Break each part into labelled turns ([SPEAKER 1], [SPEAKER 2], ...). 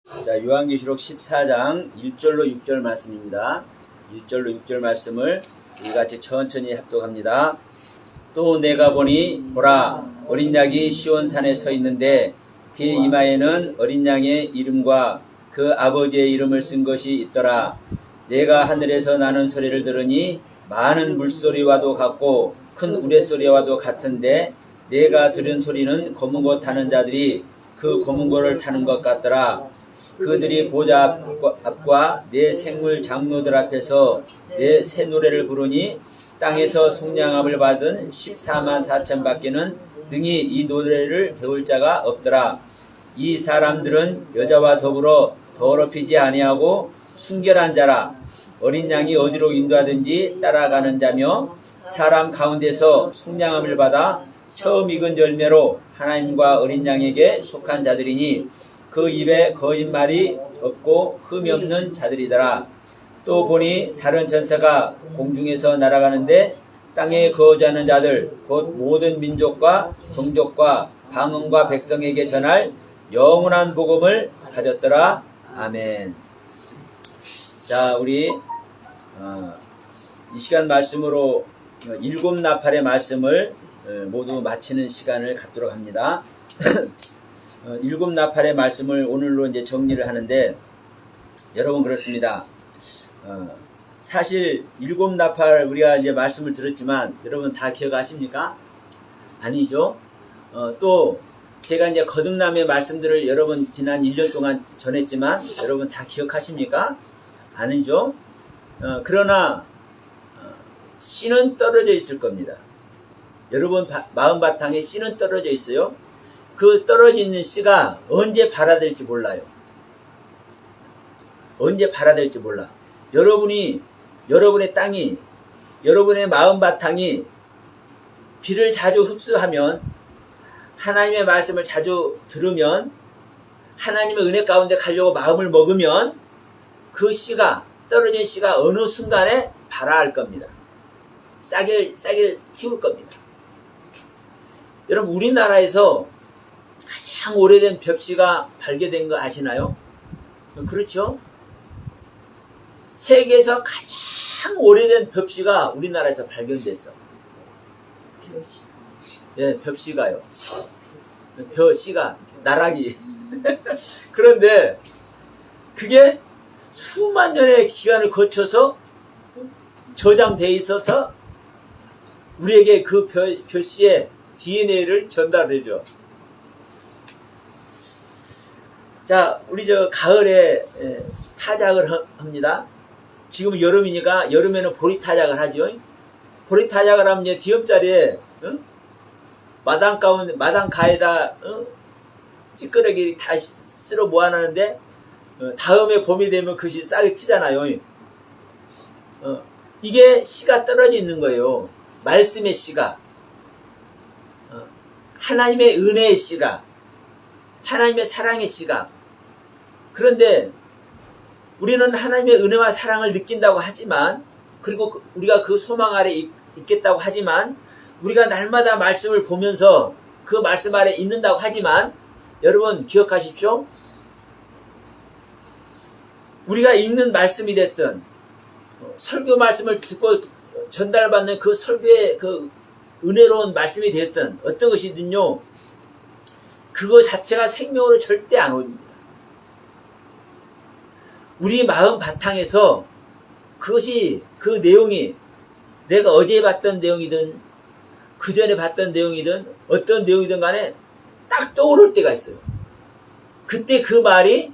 [SPEAKER 1] 자, 요한계시록 14장 1절로 6절 말씀입니다. 1절로 6절 말씀을 우리 같이 천천히 합독합니다. 또 내가 보니 보라 어린 양이 시온산에 서 있는데 그의 이마에는 어린 양의 이름과 그 아버지의 이름을 쓴 것이 있더라. 내가 하늘에서 나는 소리를 들으니 많은 물소리와도 같고 큰 우레소리와도 같은데 내가 들은 소리는 검은 것 타는 자들이 그 검은 것을 타는 것 같더라. 그들이 보좌 앞과 내 생물 장로들 앞에서 내 새 노래를 부르니 땅에서 속량함을 받은 14만 4천 밖에는 능히 이 노래를 배울 자가 없더라. 이 사람들은 여자와 더불어 더럽히지 아니하고 순결한 자라. 어린 양이 어디로 인도하든지 따라가는 자며 사람 가운데서 속량함을 받아 처음 익은 열매로 하나님과 어린 양에게 속한 자들이니 그 입에 거짓말이 없고 흠이 없는 자들이더라. 또 보니 다른 전사가 공중에서 날아가는데 땅에 거주하는 자들 곧 모든 민족과 종족과 방언과 백성에게 전할 영원한 복음을 가졌더라. 아멘. 자, 우리 이 시간 말씀으로 일곱 나팔의 말씀을 모두 마치는 시간을 갖도록 합니다. 일곱 나팔의 말씀을 오늘로 이제 정리를 하는데, 여러분 그렇습니다. 사실 일곱 나팔 우리가 이제 말씀을 들었지만 여러분 다 기억하십니까? 아니죠. 또 제가 이제 거듭남의 말씀들을 여러분 지난 1년 동안 전했지만 여러분 다 기억하십니까? 아니죠. 그러나 씨는 떨어져 있을 겁니다. 여러분 마음 바탕에 씨는 떨어져 있어요. 그 떨어져 있는 씨가 언제 발아될지 몰라요. 언제 발아될지 몰라. 여러분의 땅이, 여러분의 마음 바탕이 비를 자주 흡수하면, 하나님의 말씀을 자주 들으면, 하나님의 은혜 가운데 가려고 마음을 먹으면 그 씨가, 떨어진 씨가 어느 순간에 발아할 겁니다. 싹을 틔울 겁니다. 여러분, 우리나라에서 가장 오래된 벽씨가 발견된 거 아시나요? 그렇죠? 세계에서 가장 오래된 벽씨가 우리나라에서 발견됐어. 예, 벽씨가요. 벽씨가, 나락이. 그런데 그게 수만 년의 기간을 거쳐서 저장돼 있어서 우리에게 그 벽씨의 DNA를 전달해줘. 자, 우리 가을에 타작을 합니다. 지금 여름이니까 여름에는 보리 타작을 하죠. 보리 타작을 하면 이제 뒤옆자리에 마당가에다 찌끄러기 다 쓸어 모아놨는데 다음에 봄이 되면 그것이 싹이 트잖아요. 이게 씨가 떨어져 있는 거예요. 말씀의 씨가, 하나님의 은혜의 씨가, 하나님의 사랑의 씨가. 그런데 우리는 하나님의 은혜와 사랑을 느낀다고 하지만, 그리고 우리가 그 소망 아래 있겠다고 하지만, 우리가 날마다 말씀을 보면서 그 말씀 아래 있는다고 하지만, 여러분 기억하십시오. 우리가 읽는 말씀이 됐든 설교 말씀을 듣고 전달받는 그 설교의 그 은혜로운 말씀이 됐든 어떤 것이든요, 그거 자체가 생명으로 절대 안 옵니다. 우리 마음 바탕에서 그것이, 그 내용이 내가 어제 봤던 내용이든 그 전에 봤던 내용이든 어떤 내용이든 간에 딱 떠오를 때가 있어요. 그때 그 말이,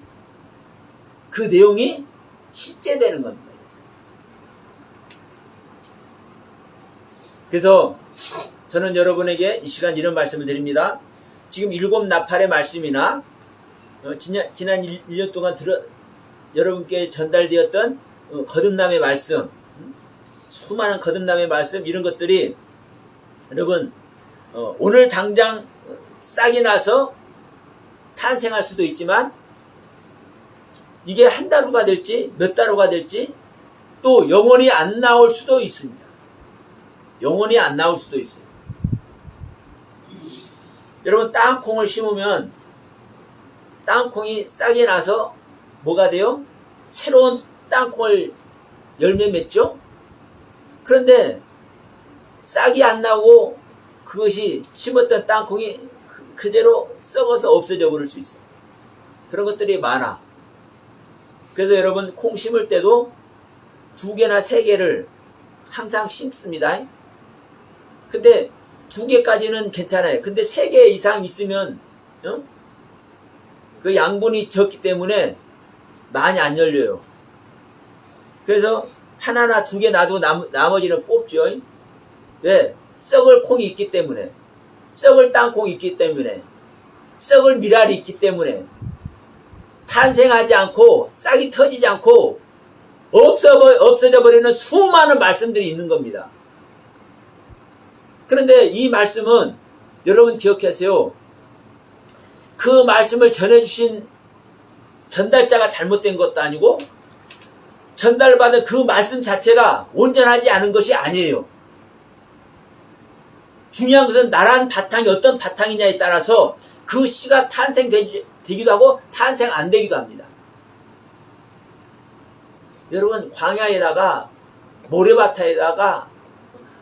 [SPEAKER 1] 그 내용이 실제되는 겁니다. 그래서 저는 여러분에게 이 시간 이런 말씀을 드립니다. 지금 일곱 나팔의 말씀이나 지난 1년 동안 여러분께 전달되었던 거듭남의 말씀, 수많은 거듭남의 말씀, 이런 것들이 여러분 오늘 당장 싹이 나서 탄생할 수도 있지만 이게 한 달 후가 될지 몇 달 후가 될지 또 영원히 안 나올 수도 있습니다. 영원히 안 나올 수도 있어요. 여러분 땅콩을 심으면 땅콩이 싹이 나서 뭐가 돼요? 새로운 땅콩을 열매 맺죠? 그런데 싹이 안 나고 그것이 심었던 땅콩이 그대로 썩어서 없어져 버릴 수 있어. 그런 것들이 많아. 그래서 여러분 콩 심을 때도 2개나 3개를 항상 심습니다. 근데 2개까지는 괜찮아요. 근데 3개 이상 있으면 그 양분이 적기 때문에 많이 안 열려요. 그래서 하나나 2개 놔두고 나머지는 뽑죠. 왜? 썩을 콩이 있기 때문에, 썩을 땅콩이 있기 때문에, 썩을 미랄이 있기 때문에 탄생하지 않고 싹이 터지지 않고 없어져 버리는 수많은 말씀들이 있는 겁니다. 그런데 이 말씀은 여러분 기억하세요. 그 말씀을 전해주신 전달자가 잘못된 것도 아니고 전달받은 그 말씀 자체가 온전하지 않은 것이 아니에요. 중요한 것은 나란 바탕이 어떤 바탕이냐에 따라서 그 씨가 탄생되기도 하고 탄생 안 되기도 합니다. 여러분 광야에다가 모래밭에다가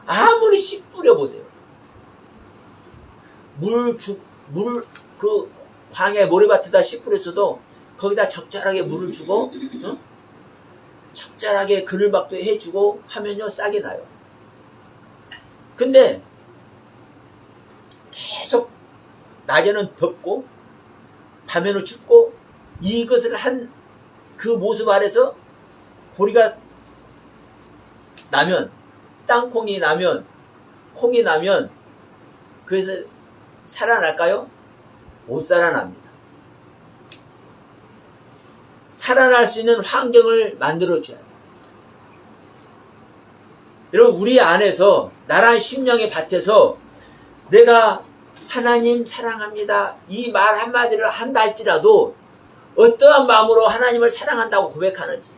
[SPEAKER 1] 아무리 씨 뿌려보세요. 그 광야 모래밭에다 씨 뿌렸어도 거기다 적절하게 물을 주고 적절하게 그늘막도 해주고 하면요 싹이 나요. 근데 계속 낮에는 덥고 밤에는 춥고 이것을 한 그 모습 아래서 보리가 나면 땅콩이 나면 콩이 나면 그래서 살아날까요? 못 살아납니다. 살아날 수 있는 환경을 만들어줘야 돼요. 여러분 우리 안에서 나란 심령의 밭에서 내가 하나님 사랑합니다 이 말 한마디를 한다 할지라도 어떠한 마음으로 하나님을 사랑한다고 고백하는지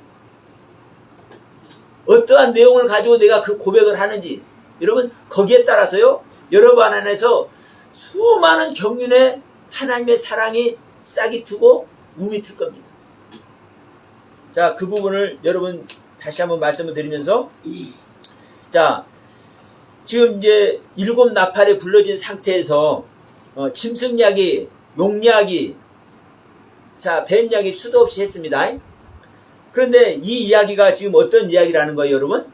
[SPEAKER 1] 어떠한 내용을 가지고 내가 그 고백을 하는지 여러분 거기에 따라서요 여러분 안에서 수많은 경륜의 하나님의 사랑이 싹이 트고 움이 틀 겁니다. 자, 그 부분을 여러분 다시 한번 말씀을 드리면서 자 지금 이제 7 나팔이 불러진 상태에서 짐승야기, 용야기, 자 뱀야기 수도 없이 했습니다. 그런데 이 이야기가 지금 어떤 이야기라는 거예요, 여러분?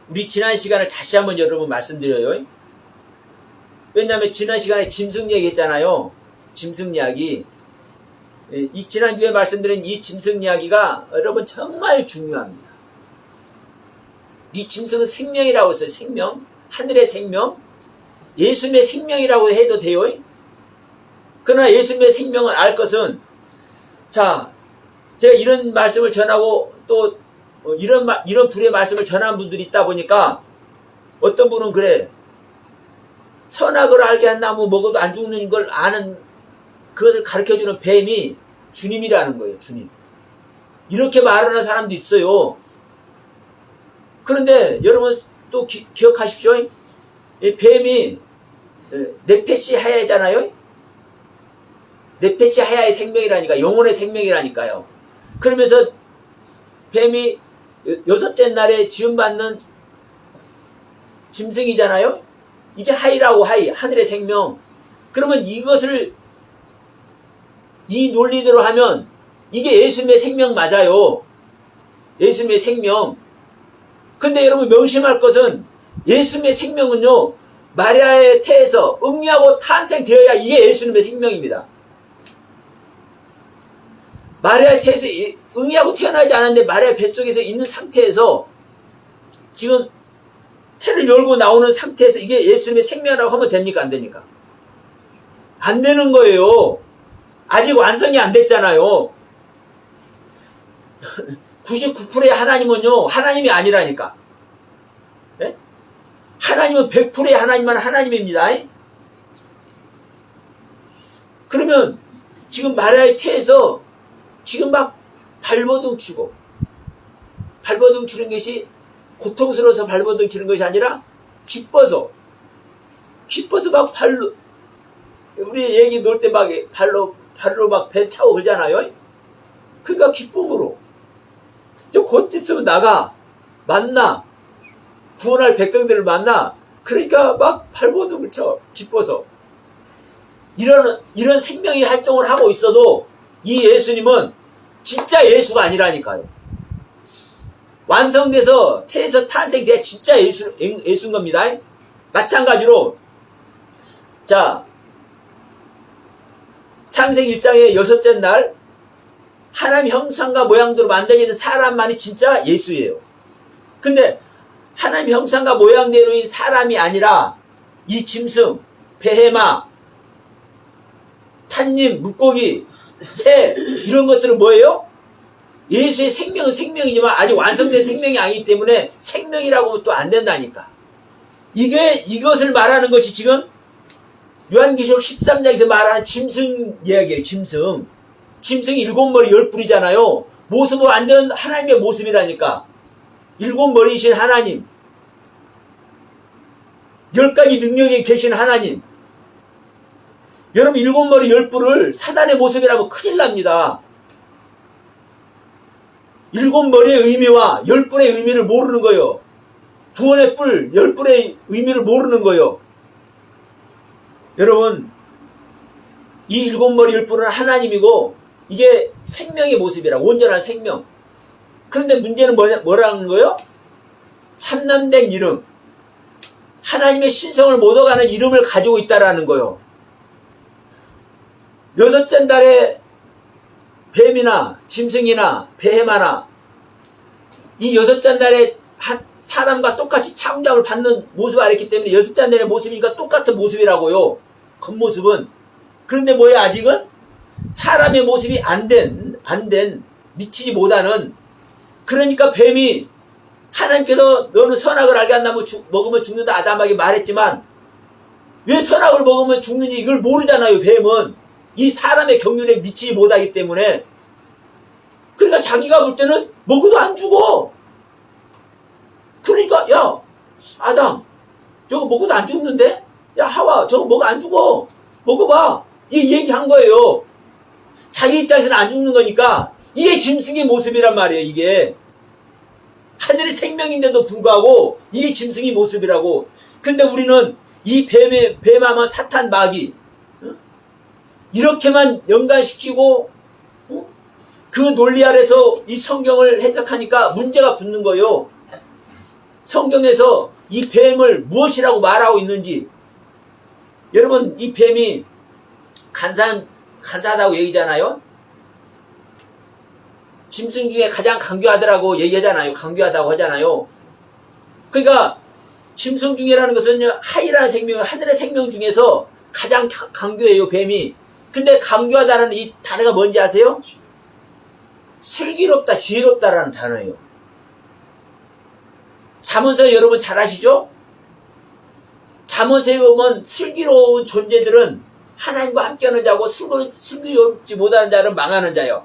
[SPEAKER 1] 우리 지난 시간을 다시 한번 여러분 말씀드려요. 왜냐하면 지난 시간에 짐승 얘기했잖아요. 짐승 이야기. 이 지난주에 말씀드린 이 짐승 이야기가 여러분 정말 중요합니다. 이 짐승은 생명이라고 했어요. 생명. 하늘의 생명. 예수님의 생명이라고 해도 돼요. 그러나 예수님의 생명을 알 것은 자 제가 이런 말씀을 전하고 또 이런 불의 말씀을 전한 분들이 있다 보니까 어떤 분은 그래 선악을 알게 한 나무 먹어도 안 죽는 걸 아는 그것을 가르쳐주는 뱀이 주님이라는 거예요. 주님. 이렇게 말하는 사람도 있어요. 그런데 여러분 또 기억하십시오. 이 뱀이 네페시 하야잖아요. 네페시 하야의 생명이라니까 영혼의 생명이라니까요. 그러면서 뱀이 6째 날에 지음받는 짐승이잖아요. 이게 하이라고 하이 하늘의 생명. 그러면 이것을 이 논리대로 하면 이게 예수님의 생명 맞아요. 예수님의 생명. 근데 여러분 명심할 것은 예수님의 생명은요 마리아의 태에서 응유하고 탄생되어야 이게 예수님의 생명입니다. 마리아의 태에서 응유하고 태어나지 않았는데 마리아 뱃속에서 있는 상태에서 지금 태를 열고 나오는 상태에서 이게 예수님의 생명이라고 하면 됩니까? 안 됩니까? 안 되는 거예요. 아직 완성이 안 됐잖아요. 99%의 하나님은요 하나님이 아니라니까. 네? 하나님은 100%의 하나님만 하나님입니다. 그러면 지금 마리아의 태에서 지금 막 발버둥 치고 발버둥 치는 것이 고통스러워서 발버둥 치는 것이 아니라 기뻐서 막 우리 애기 놀 때 막 발로 막 배 차고 그러잖아요. 그러니까 기쁨으로. 곧 있으면 나가. 만나. 구원할 백성들을 만나. 그러니까 막 발버둥을 쳐. 기뻐서. 이런 생명의 활동을 하고 있어도 이 예수님은 진짜 예수가 아니라니까요. 완성돼서 태에서 탄생돼 진짜 예수인 겁니다. 마찬가지로 자 창세기 1장의 6째 날 하나님 형상과 모양대로 만들어진 사람만이 진짜 예수예요. 근데 하나님 형상과 모양대로인 사람이 아니라 이 짐승, 베헤마, 탄님, 물고기, 새 이런 것들은 뭐예요? 예수의 생명은 생명이지만 아직 완성된 생명이 아니기 때문에 생명이라고 하면 또 안 된다니까. 이것을 말하는 것이 지금 요한계시록 13장에서 말하는 짐승 이야기예요. 짐승. 짐승이 7머리 10뿔이잖아요. 모습은 완전 하나님의 모습이라니까. 7머리이신 하나님. 10가지 능력에 계신 하나님. 여러분 7머리 10뿔을 사단의 모습이라고 큰일 납니다. 7머리의 의미와 10뿔의 의미를 모르는 거예요. 구원의 뿔 10뿔의 의미를 모르는 거예요. 여러분 이 7머리 10뿔은 하나님이고 이게 생명의 모습이라 온전한 생명. 그런데 문제는 뭐라는 거예요? 참남된 이름. 하나님의 신성을 못 얻어가는 이름을 가지고 있다라는 거예요. 6째 달에 뱀이나 짐승이나 베헤마나 이 6째 달에 사람과 똑같이 창조함을 받는 모습을 알았기 때문에 6째 달의 모습이니까 똑같은 모습이라고요. 겉모습은. 그런데 뭐야 아직은 사람의 모습이 안 된 미치지 못하는. 그러니까 뱀이 하나님께서 너는 선악을 알게 한 나무 먹으면 죽는다 아담에게 말했지만 왜 선악을 먹으면 죽는지 이걸 모르잖아요. 뱀은 이 사람의 경륜에 미치지 못하기 때문에. 그러니까 자기가 볼 때는 먹어도 안 죽어. 그러니까 야 아담 저거 먹어도 안 죽는데? 야 하와 저거 먹어 안 죽어. 먹어봐. 이 얘기한 거예요. 자기 입장에서는 안 죽는 거니까. 이게 짐승의 모습이란 말이에요. 이게 하늘의 생명인데도 불구하고 이게 짐승의 모습이라고. 근데 우리는 이 뱀하면 사탄 마귀 이렇게만 연관시키고 그 논리 아래서 이 성경을 해석하니까 문제가 붙는 거예요. 성경에서 이 뱀을 무엇이라고 말하고 있는지. 여러분 이 뱀이 간사하다고 얘기잖아요. 짐승 중에 가장 강교하더라고 얘기하잖아요. 강교하다고 하잖아요. 그러니까 짐승 중에라는 것은 하이라는 생명, 하늘의 생명 중에서 가장 강교해요. 뱀이. 근데 강교하다는 이 단어가 뭔지 아세요? 슬기롭다, 지혜롭다라는 단어예요. 잠언서 여러분 잘 아시죠? 잠언서에 보면 슬기로운 존재들은 하나님과 함께하는 자고 슬기롭지 못하는 자는 망하는 자요.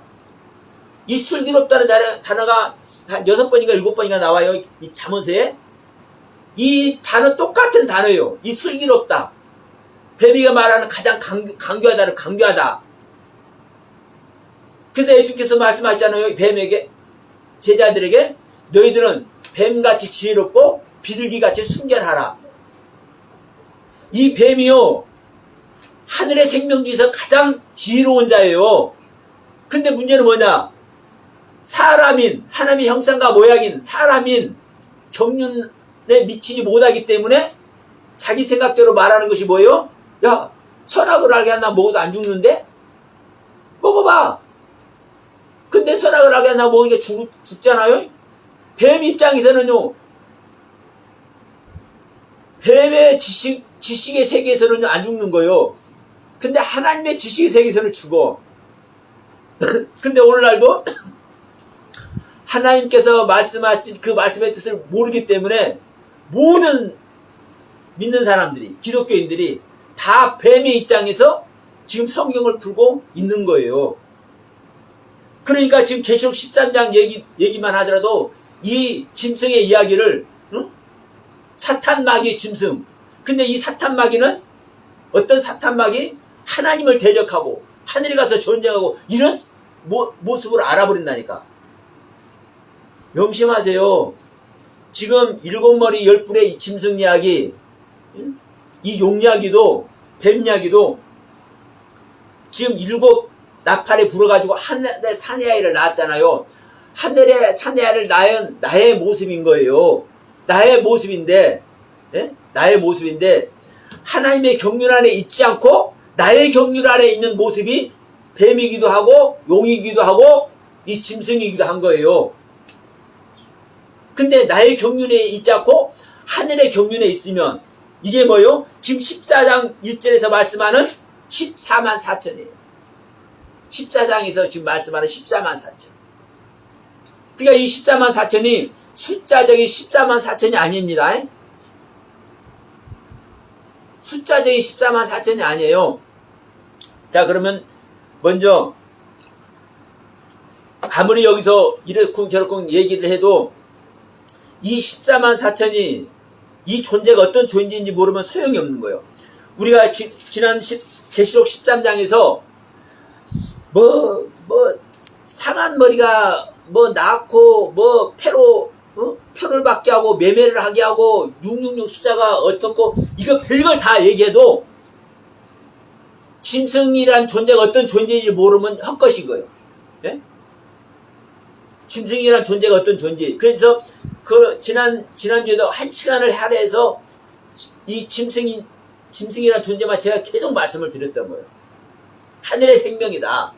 [SPEAKER 1] 이 슬기롭다는 단어가 한 6번인가 7번인가 나와요. 이 잠언서에. 이 단어 똑같은 단어예요. 이 슬기롭다. 뱀이가 말하는 가장 강교하다는 강교하다. 그래서 예수께서 말씀하셨잖아요. 뱀에게, 제자들에게 너희들은 뱀같이 지혜롭고 비둘기같이 순결하라. 이 뱀이요 하늘의 생명 중에서 가장 지혜로운 자예요. 근데 문제는 뭐냐? 사람인, 하나님의 형상과 모양인 사람인 경륜에 미치지 못하기 때문에 자기 생각대로 말하는 것이 뭐예요? 야 선악을 알게 한나 먹어도 안 죽는데? 먹어봐. 근데 선악을 알게 한나 먹으니까 죽잖아요. 뱀 입장에서는요 뱀의 지식의 세계에서는 안 죽는 거예요. 근데 하나님의 지식의 세계에서는 죽어. 근데 오늘날도 하나님께서 말씀하신 그 말씀의 뜻을 모르기 때문에 모든 믿는 사람들이, 기독교인들이 다 뱀의 입장에서 지금 성경을 풀고 있는 거예요. 그러니까 지금 계시록 13장 얘기만 하더라도 이 짐승의 이야기를 사탄 마귀의 짐승. 근데 이 사탄 마귀는 어떤 사탄 마귀? 하나님을 대적하고 하늘에 가서 전쟁하고 이런 모습을 알아버린다니까. 명심하세요. 지금 7머리 10뿔의 짐승이야기, 이 용야기도, 뱀야기도 지금 7 나팔에 불어가지고 하늘에 사내아이를 낳았잖아요. 하늘에 사내아이를 낳은 나의 모습인 거예요. 나의 모습인데, 예? 나의 모습인데, 하나님의 경륜 안에 있지 않고, 나의 경륜 안에 있는 모습이 뱀이기도 하고, 용이기도 하고, 이 짐승이기도 한 거예요. 근데 나의 경륜에 있지 않고, 하늘의 경륜에 있으면, 이게 뭐요? 지금 14장 1절에서 말씀하는 14만 4천이에요. 14장에서 지금 말씀하는 14만 4천. 그러니까 이 14만 4천이 숫자적인 14만 4천이 아닙니다. 숫자적인 14만 4천이 아니에요. 자, 그러면 먼저 아무리 여기서 이렇쿵 저렇쿵 얘기를 해도 이 14만 4천이 이 존재가 어떤 존재인지 모르면 소용이 없는 거예요. 우리가 지난 계시록 13장에서 상한 머리가 낳고 표를 받게 하고 매매를 하게 하고 666 숫자가 어떻고 이거 별걸 다 얘기해도 짐승이란 존재가 어떤 존재인지 모르면 헛것인 거예요. 예? 짐승이란 존재가 어떤 존재. 그래서 지난주에도 1시간을 할애해서 이 짐승이란 존재만 제가 계속 말씀을 드렸던 거예요. 하늘의 생명이다.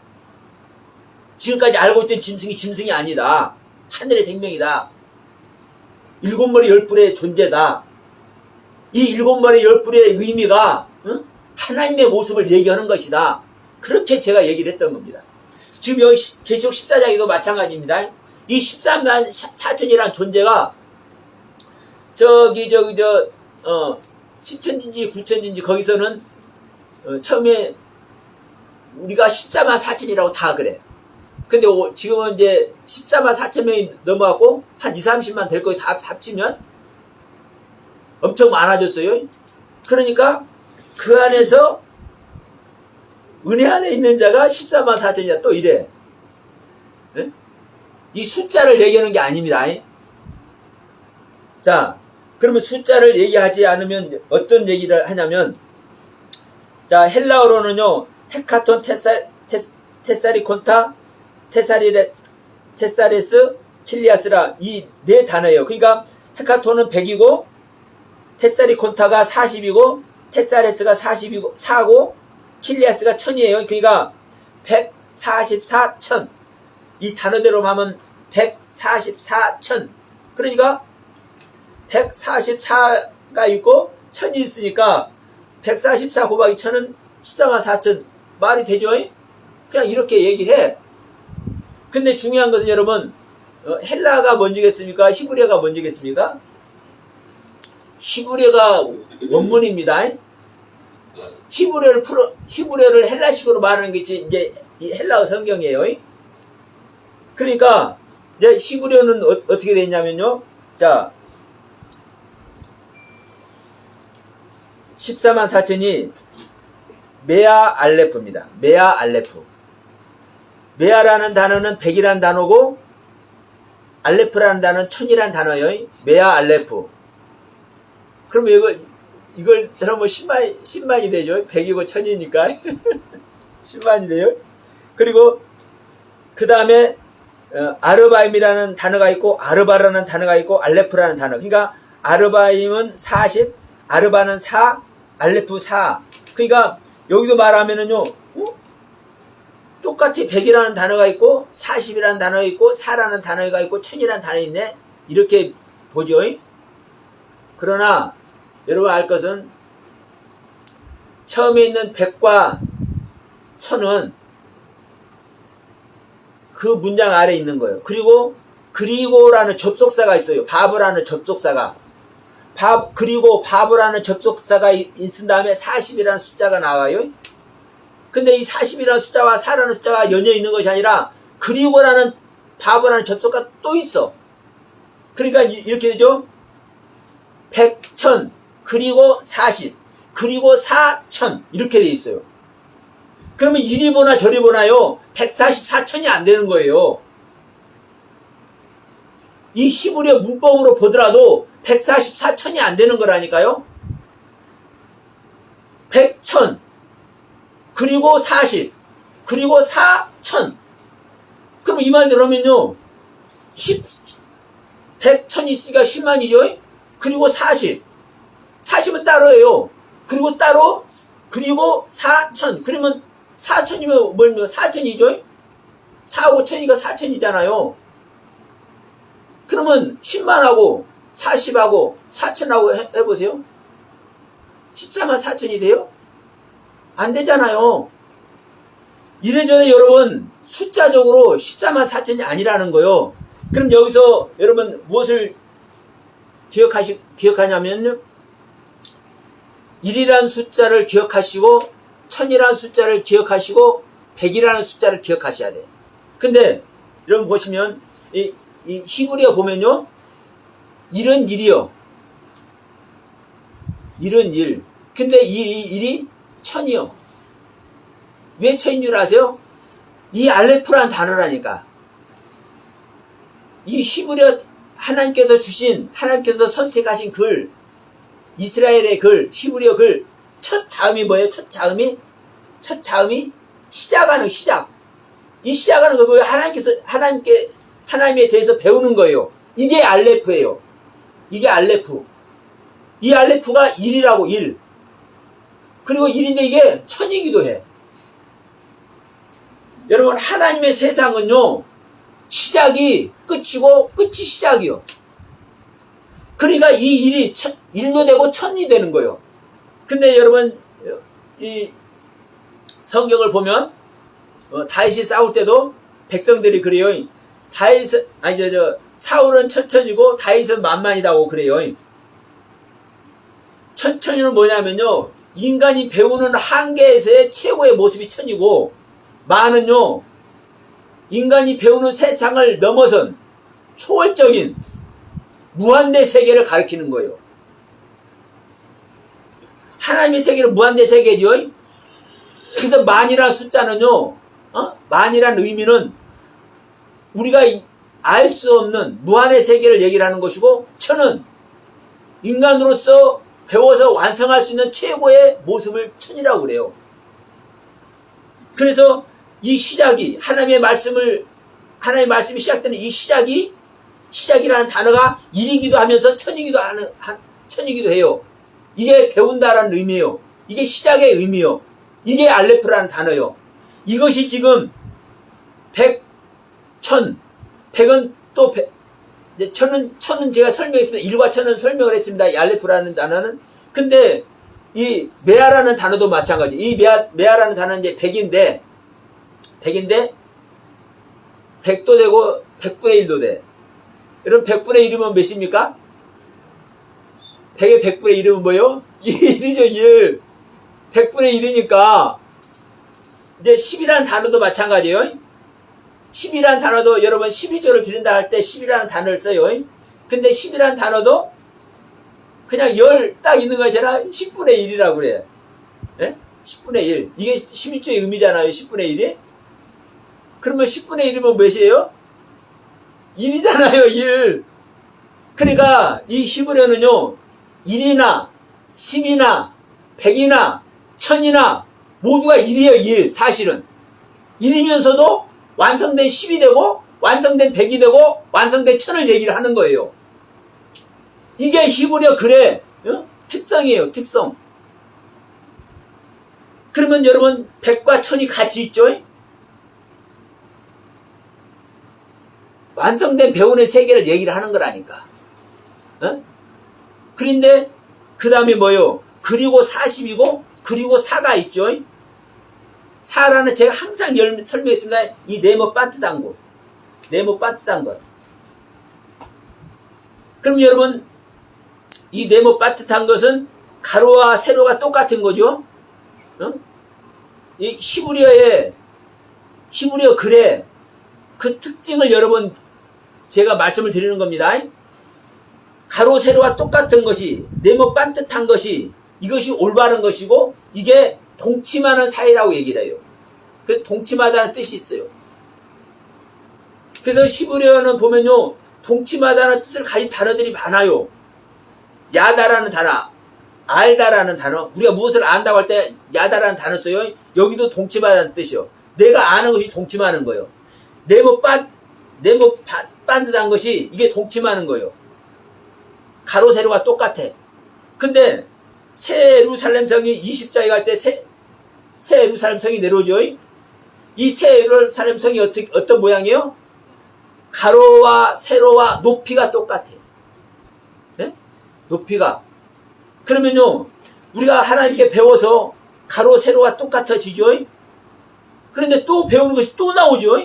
[SPEAKER 1] 지금까지 알고 있던 짐승이 아니다. 하늘의 생명이다. 7머리 10뿔의 존재다. 이 7머리 10뿔의 의미가 하나님의 모습을 얘기하는 것이다. 그렇게 제가 얘기를 했던 겁니다. 지금 여기 계시록 14장에도 마찬가지입니다. 이 14만 4천이라는 존재가 시천진지 구천진지 거기서는 처음에 우리가 14만 4천이라고 다 그래. 근데 지금은 이제 14만 4천 명이 넘어갔고 한 2, 30만 될 거예요. 다 합치면 엄청 많아졌어요. 그러니까 그 안에서 은혜 안에 있는 자가 14만 4천이다. 또 이래. 네? 이 숫자를 얘기하는 게 아닙니다. 자, 그러면 숫자를 얘기하지 않으면 어떤 얘기를 하냐면, 자, 헬라어로는요, 헤카톤 테사리콘타 테사레스 킬리아스라 이 네 단어예요. 그러니까 헤카톤은 100이고 테사리콘타가 40이고 테사레스가 4고 킬리아스가 1000이에요. 그러니까 144천. 이 단어대로 하면 144천. 그러니까 144가 있고 1000이 있으니까 144 곱하기 1000은 14만 4천. 말이 되죠? 그냥 이렇게 얘기를 해. 근데 중요한 것은 여러분, 헬라가 먼저겠습니까? 히브리어가 먼저겠습니까? 히브리어가 원문입니다. 히브리어를 헬라식으로 말하는 것이 이제 이 헬라어 성경이에요. 그러니까 이제 히브리어는 어떻게 되어 있냐면요. 자, 14만 4천이 메아 알레프입니다. 메아 알레프. 메아라는 단어는 100이라는 단어고 알레프라는 단어는 1000이라는 단어예요. 메아 알레프. 그러면 이걸 들어보면 10만이 되죠. 100이고 1000이니까 10만이 돼요. 그리고 그 다음에 아르바임이라는 단어가 있고 아르바라는 단어가 있고 알레프라는 단어. 그러니까 아르바임은 40, 아르바는 4, 알레프 4. 그러니까 여기도 말하면은요, 똑같이 100이라는 단어가 있고 40이라는 단어가 있고 4라는 단어가 있고 1000이라는 단어가 있네. 이렇게 보죠. 그러나 여러분 알 것은 처음에 있는 100과 1000은 그 문장 아래에 있는 거예요. 그리고라는 접속사가 있어요. 바브라는 접속사가. 그리고 바브라는 접속사가 있은 다음에 40이라는 숫자가 나와요. 근데 이 40이라는 숫자와 4라는 숫자가 연이어 있는 것이 아니라 그리고라는 바브라는 접속사가 또 있어. 그러니까 이렇게 되죠. 100, 1000, 그리고 40, 그리고 4000 이렇게 돼 있어요. 그러면 이리 보나 저리 보나요? 144천이 안 되는 거예요. 이 히브리어 문법으로 보더라도 144천이 안 되는 거라니까요. 100, 1000, 그리고 40, 그리고 4000. 그럼 이 말 들으면요. 100, 1000 있으니까 10만이죠. 그리고 40. 40은 따로예요. 그리고 따로, 그리고 4000. 그러면 4000이면 뭡니까? 4000이죠? 4, 5천이니까 4000이잖아요. 그러면 10만하고 40하고 4000하고 해보세요. 14만 4천이 돼요? 안 되잖아요. 이래저래 여러분 숫자적으로 14만 4천이 아니라는 거요. 그럼 여기서 여러분 무엇을 기억하냐면요. 1이라는 숫자를 기억하시고 1000이라는 숫자를 기억하시고 100이라는 숫자를 기억하셔야 돼요. 근데 여러분 보시면 이 히브리어 보면요. 1은 1이요. 1은 1. 근데 1이 1000이요. 왜 1000인 줄 아세요? 이 알레프라는 단어라니까. 이 히브리어 하나님께서 주신, 하나님께서 선택하신 글, 이스라엘의 글, 히브리어 글, 첫 자음이 뭐예요? 첫 자음이 시작하는 시작. 이 시작하는 거 뭐예요? 하나님에 대해서 배우는 거예요. 이게 알레프예요. 이게 알레프. 이 알레프가 1이라고 1. 그리고 1인데 이게 1000이기도 해. 여러분 하나님의 세상은요. 시작이 끝이고 끝이 시작이요. 그러니까 이 1이 1도 되고 1000이 되는 거예요. 근데 여러분 이 성경을 보면 다윗이 싸울 때도 백성들이 그래요. 사울은 천천이고 다윗은 만만이다고 그래요. 천천히는 뭐냐면요. 인간이 배우는 한계에서의 최고의 모습이 천이고 만은요. 인간이 배우는 세상을 넘어선 초월적인 무한대 세계를 가리키는 거예요. 하나님의 세계는 무한대 세계죠. 그래서 만이라는 숫자는요. 만이라는 의미는 우리가 알 수 없는 무한의 세계를 얘기를 하는 것이고 천은 인간으로서 배워서 완성할 수 있는 최고의 모습을 천이라고 그래요. 그래서 이 시작이 하나님의 말씀이 시작되는 이 시작이라는 단어가 1이기도 하면서 천이기도 해요. 이게 배운다라는 의미예요. 이게 시작의 의미요. 이게 알레프라는 단어요. 이것이 지금 100, 1000, 100은 또 1000은 제가 설명했습니다. 1과 1000은 설명을 했습니다. 이 알레프라는 단어는. 근데 이 메아라는 단어도 마찬가지. 이 메아라는 단어는 이제 100인데 100도 되고 100분의 1도 돼. 여러분 100분의 1이면 몇입니까? 100의 100분의 1이면 뭐요? 1이죠 1. 100분의 1이니까 이제 10이라는 단어도 마찬가지예요. 10이라는 단어도 여러분 11조를 드린다 할 때 10이라는 단어를 써요. 근데 10이라는 단어도 그냥 열 딱 있는 거 있잖아. 10분의 1이라고 그래. 예? 10분의 1. 이게 11조의 의미잖아요. 10분의 1이. 그러면 10분의 1이면 몇이에요? 1이잖아요. 1. 그러니까 이 히브리어는요. 1이나 10이나 100이나 1000이나 모두가 1이에요. 1. 사실은. 1이면서도 완성된 10이 되고 완성된 100이 되고 완성된 1000을 얘기를 하는 거예요. 이게 히브리어 글의 특성이에요. 특성. 그러면 여러분 100과 1000이 같이 있죠? 완성된 배운의 세계를 얘기를 하는 거라니까. 그런데 그 다음에 뭐요? 그리고 40이고 그리고 4가 있죠? 4라는 제가 항상 설명했습니다. 이 네모 반듯한 것. 네모 반듯한 것. 그럼 여러분 이 네모 반듯한 것은 가로와 세로가 똑같은 거죠? 이 히브리어 글의 그 특징을 여러분 제가 말씀을 드리는 겁니다. 가로 세로와 똑같은 것이 네모 반듯한 것이 이것이 올바른 것이고 이게 동침하는 사이라고 얘기를 해요. 그 동침하다는 뜻이 있어요. 그래서 히브리어는 보면요, 동침하다는 뜻을 가진 단어들이 많아요. 야다라는 단어, 알다라는 단어, 우리가 무엇을 안다고 할 때 야다라는 단어 써요. 여기도 동침하다는 뜻이요. 내가 아는 것이 동침하는 거예요. 반듯한 것이 이게 동침하는 거예요. 가로 세로가 똑같아. 근데 새 예루살렘 성이 20장에 갈 때 새 예루살렘 성이 내려오죠. 이 새 예루살렘 성이 어떤 모양이에요? 가로와 세로와 높이가 똑같아. 네? 높이가. 그러면요, 우리가 하나님께 배워서 가로 세로가 똑같아지죠. 그런데 또 배우는 것이 또 나오죠.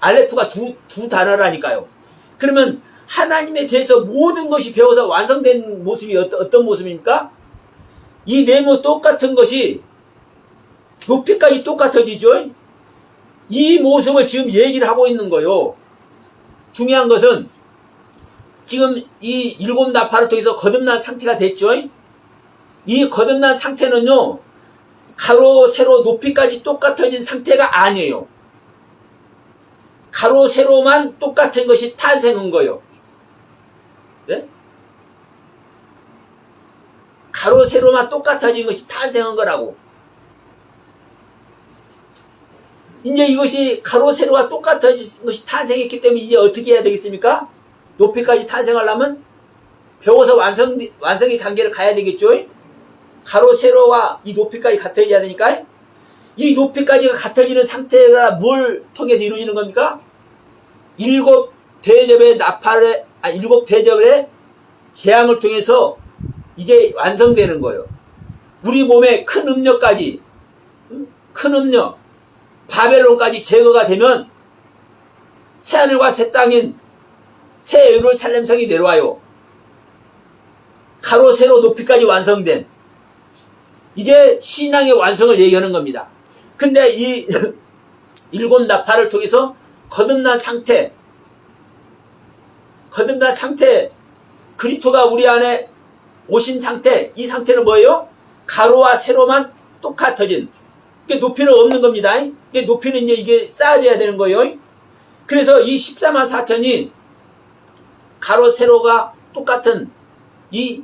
[SPEAKER 1] 알레프가 두 단어라니까요. 그러면 하나님에 대해서 모든 것이 배워서 완성된 모습이 어떤 모습입니까? 이 네모 똑같은 것이 높이까지 똑같아지죠. 이 모습을 지금 얘기를 하고 있는 거예요. 중요한 것은 지금 이 일곱 나팔을 통해서 거듭난 상태가 됐죠. 이 거듭난 상태는요, 가로 세로 높이까지 똑같아진 상태가 아니에요. 가로 세로만 똑같은 것이 탄생한 거예요. 네? 가로 세로만 똑같아진 것이 탄생한 거라고. 이제 이것이 가로 세로가 똑같아진 것이 탄생했기 때문에 이제 어떻게 해야 되겠습니까? 높이까지 탄생하려면 배워서 완성의 단계를 가야 되겠죠? 가로 세로와 이 높이까지 같아져야 되니까. 이 높이까지가 같아지는 상태가 뭘 통해서 이루어지는 겁니까? 일곱 대접의 재앙을 통해서 이게 완성되는 거예요. 우리 몸에 큰 음력까지, 바벨론까지 제거가 되면 새하늘과 새 땅인 새 예루살렘 성이 내려와요. 가로 세로 높이까지 완성된, 이게 신앙의 완성을 얘기하는 겁니다. 근데 이 일곱 나팔을 통해서 거듭난 상태, 그리스도가 우리 안에 오신 상태, 이 상태는 뭐예요? 가로와 세로만 똑같아진, 이게 높이는 없는 겁니다. 이게 높이는 이게 쌓아져야 되는 거예요. 그래서 이 14만 4천이 가로 세로가 똑같은 이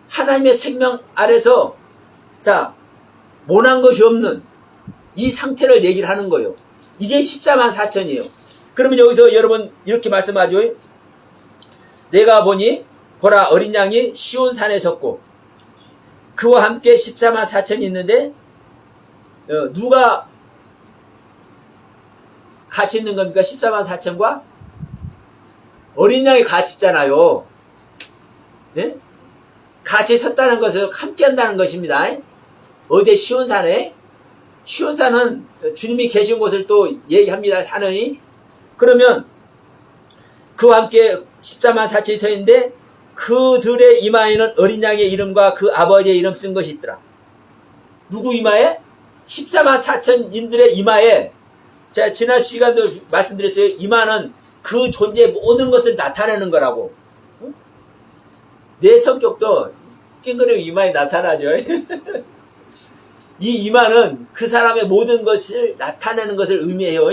[SPEAKER 1] 하나님의 생명 아래서, 자, 모난 것이 없는 이 상태를 얘기를 하는 거예요. 이게 14만 4천이에요. 그러면 여기서 여러분 이렇게 말씀하죠. 내가 보니 보라, 어린 양이 시온 산에 섰고 그와 함께 14만 4천이 있는데 누가 같이 있는 겁니까? 14만 4천과 어린 양이 같이 있잖아요. 네? 같이 섰다는 것은 함께 한다는 것입니다. 어디? 시온산에. 시온산은 주님이 계신 곳을 또 얘기합니다. 산이. 그러면 그와 함께 14만 4천이 서 있는데 그들의 이마에는 어린 양의 이름과 그 아버지의 이름 쓴 것이 있더라. 누구 이마에? 14만 4천인들의 이마에. 제가 지난 시간도 말씀드렸어요. 이마는 그 존재의 모든 것을 나타내는 거라고. 내 성격도 찡그리고 이마에 나타나죠. 이 이마는 그 사람의 모든 것을 나타내는 것을 의미해요.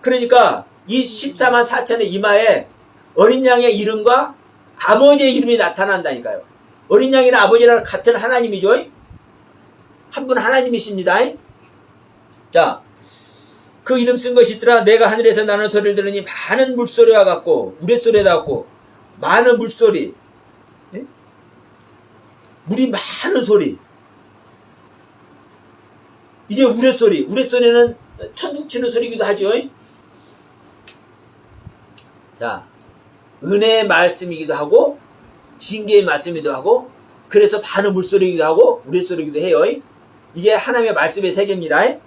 [SPEAKER 1] 그러니까 이 14만 4천의 이마에 어린 양의 이름과 아버지의 이름이 나타난다니까요. 어린 양이나 아버지랑 같은 하나님이죠. 한 분 하나님이십니다. 자, 그 이름 쓴 것이 있더라. 내가 하늘에서 나는 소리를 들으니 많은 물소리와 같고 우레소리와 같고 많은 물소리, 네? 물이 많은 소리. 이게 우레소리. 우레소리는 천둥 치는 소리이기도 하죠. 자, 은혜의 말씀이기도 하고 징계의 말씀이기도 하고, 그래서 많은 물소리이기도 하고 우레소리이기도 해요. 이게 하나님의 말씀의 세계입니다.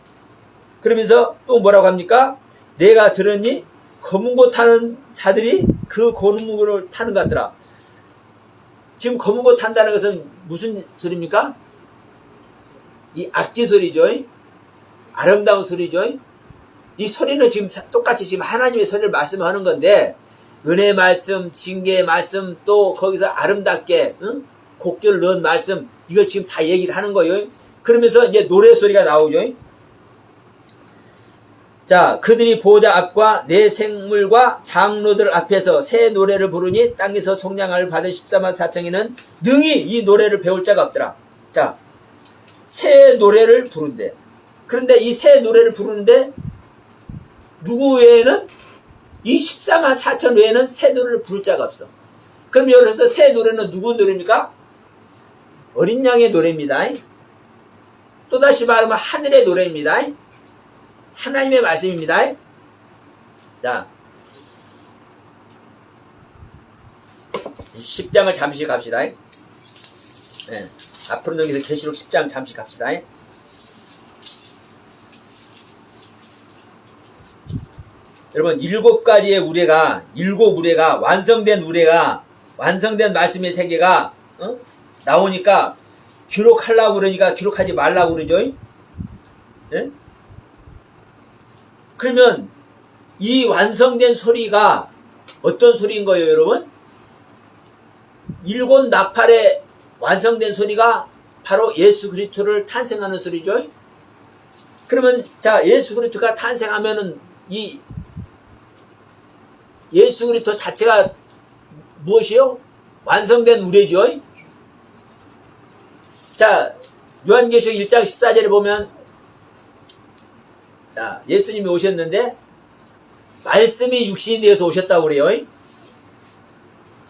[SPEAKER 1] 그러면서 또 뭐라고 합니까? 내가 들으니 검은 고 타는 자들이 그 검은 고를 타는 것 같더라. 지금 검은 고 탄다는 것은 무슨 소리입니까? 이 악기 소리죠. 아름다운 소리죠. 이 소리는 지금 똑같이 지금 하나님의 소리를 말씀하는 건데, 은혜의 말씀, 징계의 말씀, 또 거기서 아름답게 곡교를 넣은 말씀, 이걸 지금 다 얘기를 하는 거예요. 그러면서 이제 노래소리가 나오죠. 자, 그들이 보호자 앞과 내 생물과 장로들 앞에서 새 노래를 부르니 땅에서 속량을 받은 14만 4천이는 능히 이 노래를 배울 자가 없더라. 자, 새 노래를 부른대. 그런데 이 새 노래를 부르는데 누구 외에는 이 14만 4천 외에는 새 노래를 부를 자가 없어. 그럼 여기서 새 노래는 누구 노래입니까? 어린 양의 노래입니다. 또다시 말하면 하늘의 노래입니다. 하나님의 말씀입니다. 자, 10장을 잠시 갑시다. 네, 앞으로 넘겨서 계시록 10장 잠시 갑시다. 여러분, 7가지의 우레가 완성된 말씀의 세계가 나오니까 기록하려고 그러니까 기록하지 말라고 그러죠. 네? 그러면 이 완성된 소리가 어떤 소리인 거예요, 여러분? 7 나팔의 완성된 소리가 바로 예수 그리스도를 탄생하는 소리죠. 그러면 자, 예수 그리스도가 탄생하면은 이 예수 그리스도 자체가 무엇이요? 완성된 우레죠. 자, 요한계시록 1장 14절에 보면 자, 예수님이 오셨는데 말씀이 육신이 되어서 오셨다고 그래요.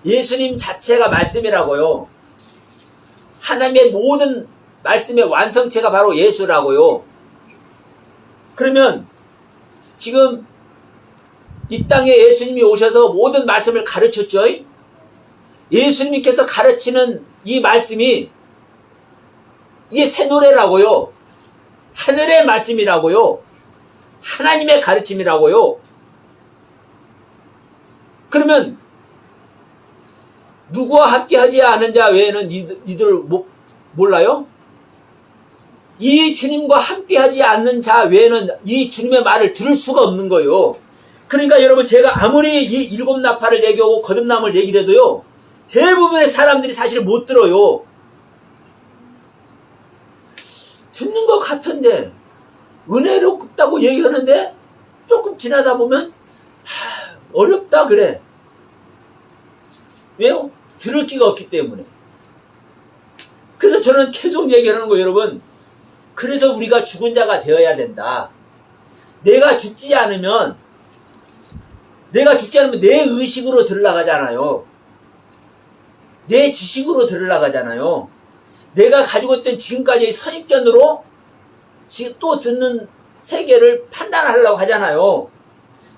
[SPEAKER 1] 예수님 자체가 말씀이라고요. 하나님의 모든 말씀의 완성체가 바로 예수라고요. 그러면 지금 이 땅에 예수님이 오셔서 모든 말씀을 가르쳤죠. 예수님께서 가르치는 이 말씀이 이게 새 노래라고요. 하늘의 말씀이라고요. 하나님의 가르침이라고요. 그러면 누구와 함께하지 않은 자 외에는 니들 몰라요? 이 주님과 함께하지 않는 자 외에는 이 주님의 말을 들을 수가 없는 거예요. 그러니까 여러분, 제가 아무리 이 7 나팔을 얘기하고 거듭남을 얘기를 해도요, 대부분의 사람들이 사실 못 들어요. 듣는 것 같은데 은혜롭다고 얘기하는데 조금 지나다 보면 어렵다 그래. 왜요? 들을 기가 없기 때문에. 그래서 저는 계속 얘기하는 거예요, 여러분. 그래서 우리가 죽은 자가 되어야 된다. 내가 죽지 않으면 내 의식으로 들어가잖아요. 내 지식으로 들어가잖아요. 내가 가지고 있던 지금까지의 선입견으로 지금 또 듣는 세계를 판단하려고 하잖아요.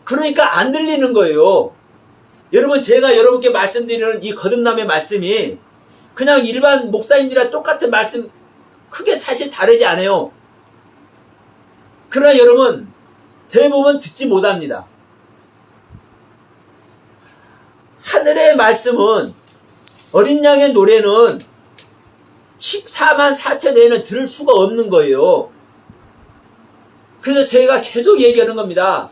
[SPEAKER 1] 그러니까 안 들리는 거예요. 여러분, 제가 여러분께 말씀드리는 이 거듭남의 말씀이 그냥 일반 목사님들이랑 똑같은 말씀 크게 사실 다르지 않아요. 그러나 여러분, 대부분 듣지 못합니다. 하늘의 말씀은, 어린 양의 노래는 14만 4천 외에는 들을 수가 없는 거예요. 그래서 저희가 계속 얘기하는 겁니다.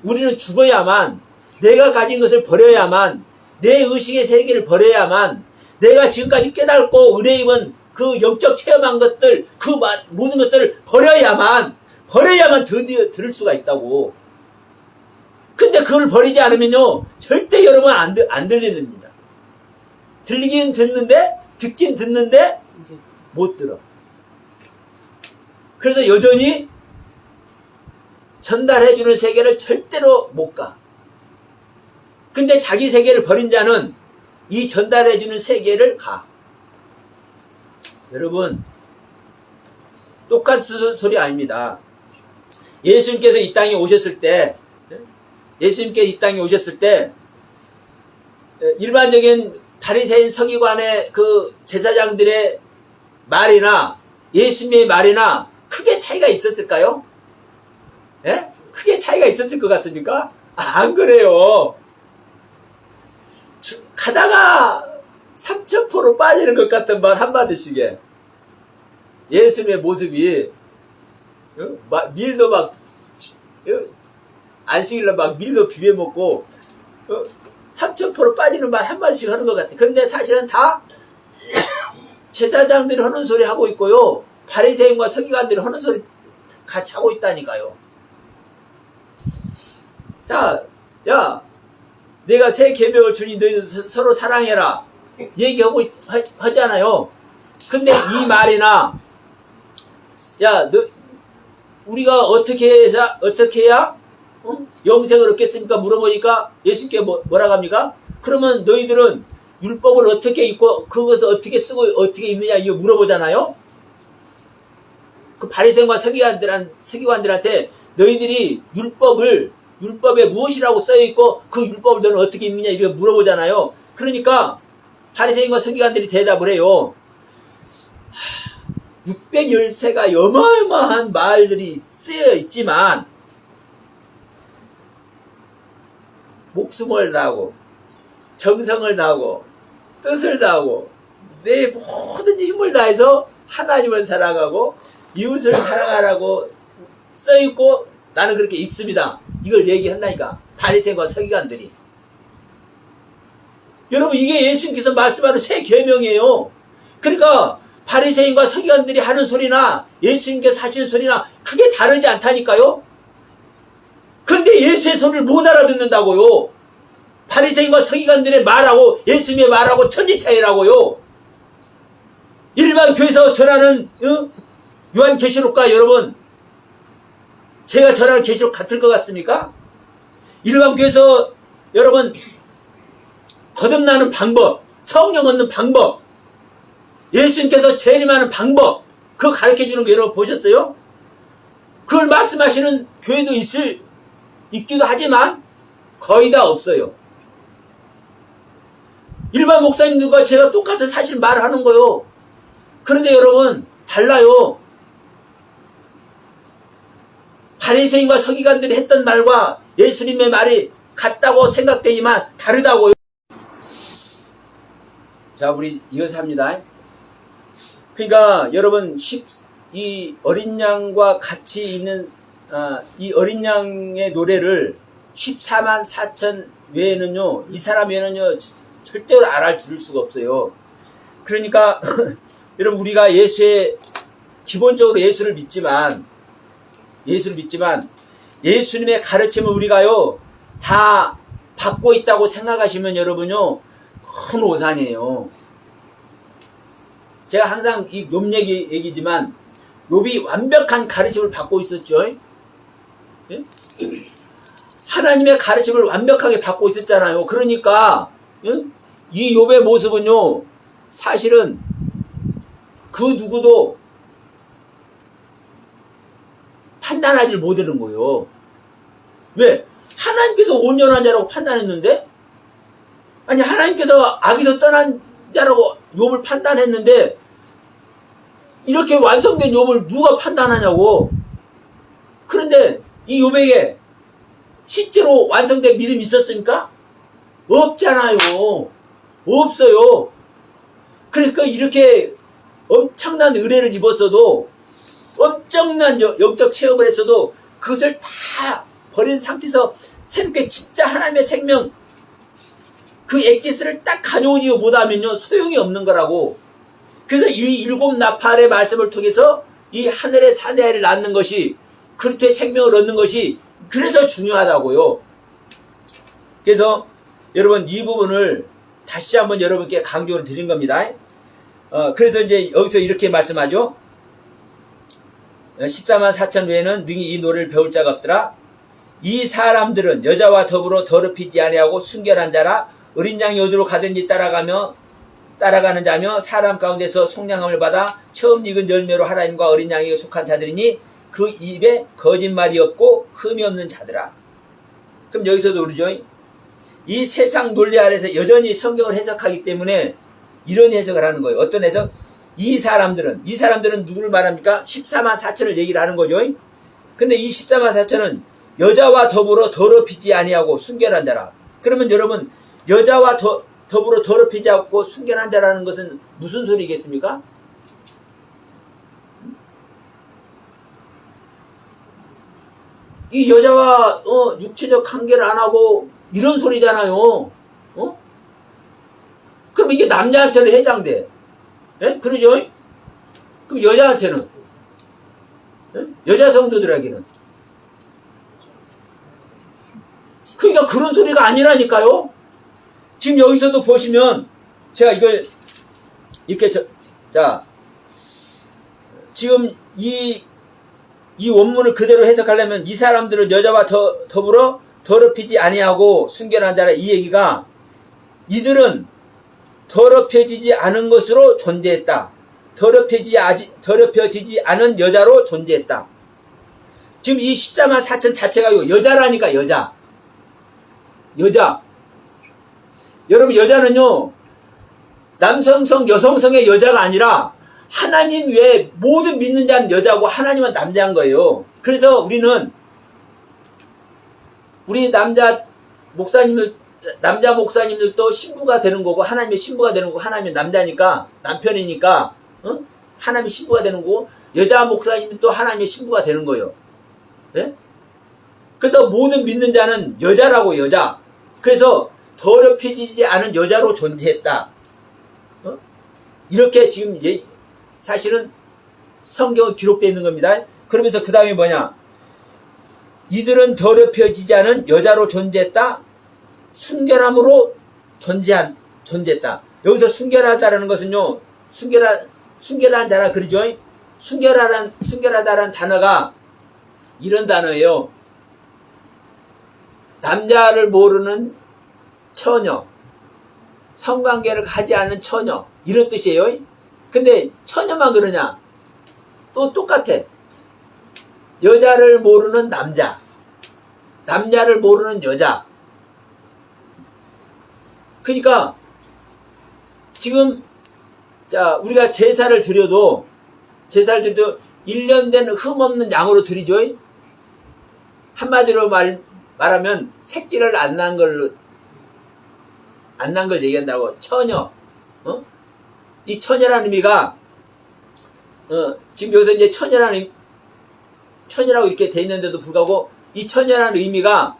[SPEAKER 1] 우리는 죽어야만, 내가 가진 것을 버려야만, 내 의식의 세계를 버려야만, 내가 지금까지 깨닫고 은혜 입은 그 영적 체험한 것들, 그 모든 것들을 버려야만 드디어 들을 수가 있다고. 근데 그걸 버리지 않으면요, 절대 여러분 안 들립니다. 들리긴 듣는데, 듣긴 듣는데 못 들어. 그래서 여전히 전달해주는 세계를 절대로 못 가. 근데 자기 세계를 버린 자는 이 전달해주는 세계를 가. 여러분, 똑같은 소리 아닙니다. 예수님께서 이 땅에 오셨을 때 일반적인 바리새인 서기관의 그 제사장들의 말이나 예수님의 말이나 크게 차이가 있었을까요? 예? 크게 차이가 있었을 것 같습니까? 안 그래요. 가다가 3000포로 빠지는 것 같은 말 한마디씩에 예수님의 모습이 밀도 막 안식일날 막 밀도 비벼먹고 3000포로 빠지는 말 한마디씩 하는 것 같아. 그런데 사실은 다 제사장들이 하는 소리 하고 있고요. 바리새인과 서기관들이 하는 소리 같이 하고 있다니까요. 자, 야, 내가 새 계명을 주니 너희들 서로 사랑해라 얘기하고 하잖아요. 근데 이 말이나 야, 너 우리가 어떻게 해야 영생을 얻겠습니까? 물어보니까 예수님께 뭐라고 합니까? 그러면 너희들은 율법을 어떻게 읽고 그것을 어떻게 쓰고 어떻게 읽느냐 이거 물어보잖아요. 그 바리새인과 서기관들한테 너희들이 율법에 무엇이라고 써있고 그 율법을 너는 어떻게 읽느냐 이거 물어보잖아요. 그러니까 바리새인과 서기관들이 대답을 해요. 613가 어마어마한 말들이 쓰여 있지만 목숨을 다하고 정성을 다하고 뜻을 다하고 내 모든 힘을 다해서 하나님을 사랑하고 이웃을 사랑하라고 써있고 나는 그렇게 읽습니다. 이걸 얘기한다니까 바리새인과 서기관들이. 여러분 이게 예수님께서 말씀하는 새 계명이에요. 그러니까 바리새인과 서기관들이 하는 소리나 예수님께서 하시는 소리나 크게 다르지 않다니까요. 근데 예수의 소리를 못 알아듣는다고요. 바리새인과 서기관들의 말하고 예수님의 말하고 천지 차이라고요. 일반 교회에서 전하는 요한계시록과 여러분 제가 전하는 계시록 같을 것 같습니까? 일반 교회에서 여러분 거듭나는 방법, 성령 얻는 방법, 예수님께서 재림하는 방법 그거 가르쳐주는 거 여러분 보셨어요? 그걸 말씀하시는 교회도 있기도 하지만 거의 다 없어요. 일반 목사님들과 제가 똑같은 사실 말을 하는 거예요. 그런데 여러분 달라요. 바리새인과 서기관들이 했던 말과 예수님의 말이 같다고 생각되지만 다르다고요. 자, 우리 이것을 합니다. 그러니까 여러분 이 어린 양과 같이 있는 이 어린 양의 노래를 14만 4천 외에는요, 이 사람 외에는요 절대로 알아들을 수가 없어요. 그러니까 여러분 우리가 기본적으로 예수를 믿지만 예수님의 가르침을 우리가요 다 받고 있다고 생각하시면 여러분요 큰 오산이에요. 제가 항상 이 욥 얘기지만 욥이 완벽한 가르침을 받고 있었죠. 예? 하나님의 가르침을 완벽하게 받고 있었잖아요. 그러니까 이 욥의 모습은요 사실은 그 누구도 판단하지 못하는 거예요. 왜? 하나님께서 온전한 자라고 판단했는데, 아니 하나님께서 악에서 떠난 자라고 욥을 판단했는데 이렇게 완성된 욥을 누가 판단하냐고. 그런데 이 욥에게 실제로 완성된 믿음이 있었습니까? 없잖아요. 없어요. 그러니까 이렇게 엄청난 은혜를 입었어도 엄청난 영적 체험을 했어도 그것을 다 버린 상태에서 새롭게 진짜 하나님의 생명 그 엑기스를 딱 가져오지 못하면요 소용이 없는 거라고. 그래서 이 7 나팔의 말씀을 통해서 이 하늘의 사내아이를 낳는 것이 그리스도의 생명을 얻는 것이 그래서 중요하다고요. 그래서 여러분 이 부분을 다시 한번 여러분께 강조를 드린 겁니다. 그래서 이제 여기서 이렇게 말씀하죠. 14만 4천 외에는 능히 이 노래를 배울 자가 없더라. 이 사람들은 여자와 더불어 더럽히지 아니하고 순결한 자라. 어린 양이 어디로 가든지 따라가는 자며 사람 가운데서 속량함을 받아 처음 익은 열매로 하나님과 어린 양에게 속한 자들이니 그 입에 거짓말이 없고 흠이 없는 자들아. 그럼 여기서도 그러죠. 이 세상 논리 아래서 여전히 성경을 해석하기 때문에 이런 해석을 하는 거예요. 어떤 해석? 이 사람들은 누구를 말합니까? 14만 4천을 얘기를 하는 거죠. 근데 이 14만 4천은 여자와 더불어 더럽히지 아니하고 순결한 자라. 그러면 여러분 여자와 더불어 더럽히지 않고 순결한 자라는 것은 무슨 소리겠습니까? 이 여자와 육체적 관계를 안 하고 이런 소리잖아요. 그럼 이게 남자한테는 해당돼. 예? 그러죠? 그럼 여자한테는 여자 성도들에게는. 그러니까 그런 소리가 아니라니까요. 지금 여기서도 보시면 제가 이걸 이렇게 자 지금 이 원문을 그대로 해석하려면 이 사람들은 여자와 더불어 더럽히지 아니하고 순결한 자라, 이 얘기가 이들은 더럽혀지지 않은 것으로 존재했다. 더럽혀지지 않은 여자로 존재했다. 지금 이 14만 4천 자체가 여자라니까. 여자. 여러분, 여자는요 남성성 여성성의 여자가 아니라 하나님 외에 모든 믿는 자는 여자고 하나님은 남자인 거예요. 그래서 우리 남자 목사님들도 신부가 되는 거고, 하나님의 신부가 되는 거고, 하나님의 남자니까, 남편이니까, 하나님의 신부가 되는 거고, 여자 목사님도 하나님의 신부가 되는 거예요. 네? 그래서 모든 믿는 자는 여자라고, 여자. 그래서 더럽혀지지 않은 여자로 존재했다. 이렇게 지금 사실은 성경에 기록되어 있는 겁니다. 그러면서 그 다음에 뭐냐? 이들은 더럽혀지지 않은 여자로 존재했다. 순결함으로 존재했다. 여기서 순결하다라는 것은요, 순결한 자라 그러죠. 순결하다라는 단어가 이런 단어예요. 남자를 모르는 처녀, 성관계를 하지 않은 처녀, 이런 뜻이에요. 근데 처녀만 그러냐? 또 똑같아. 여자를 모르는 남자, 남자를 모르는 여자. 그러니까 지금 우리가 제사를 드려도 1년 된 흠없는 양으로 드리죠. 한마디로 말하면 새끼를 안 난 걸 얘기한다고. 처녀. 이 처녀라는 의미가 지금 여기서 이제 처녀라고 이렇게 돼 있는데도 불구하고 이 처녀라는 의미가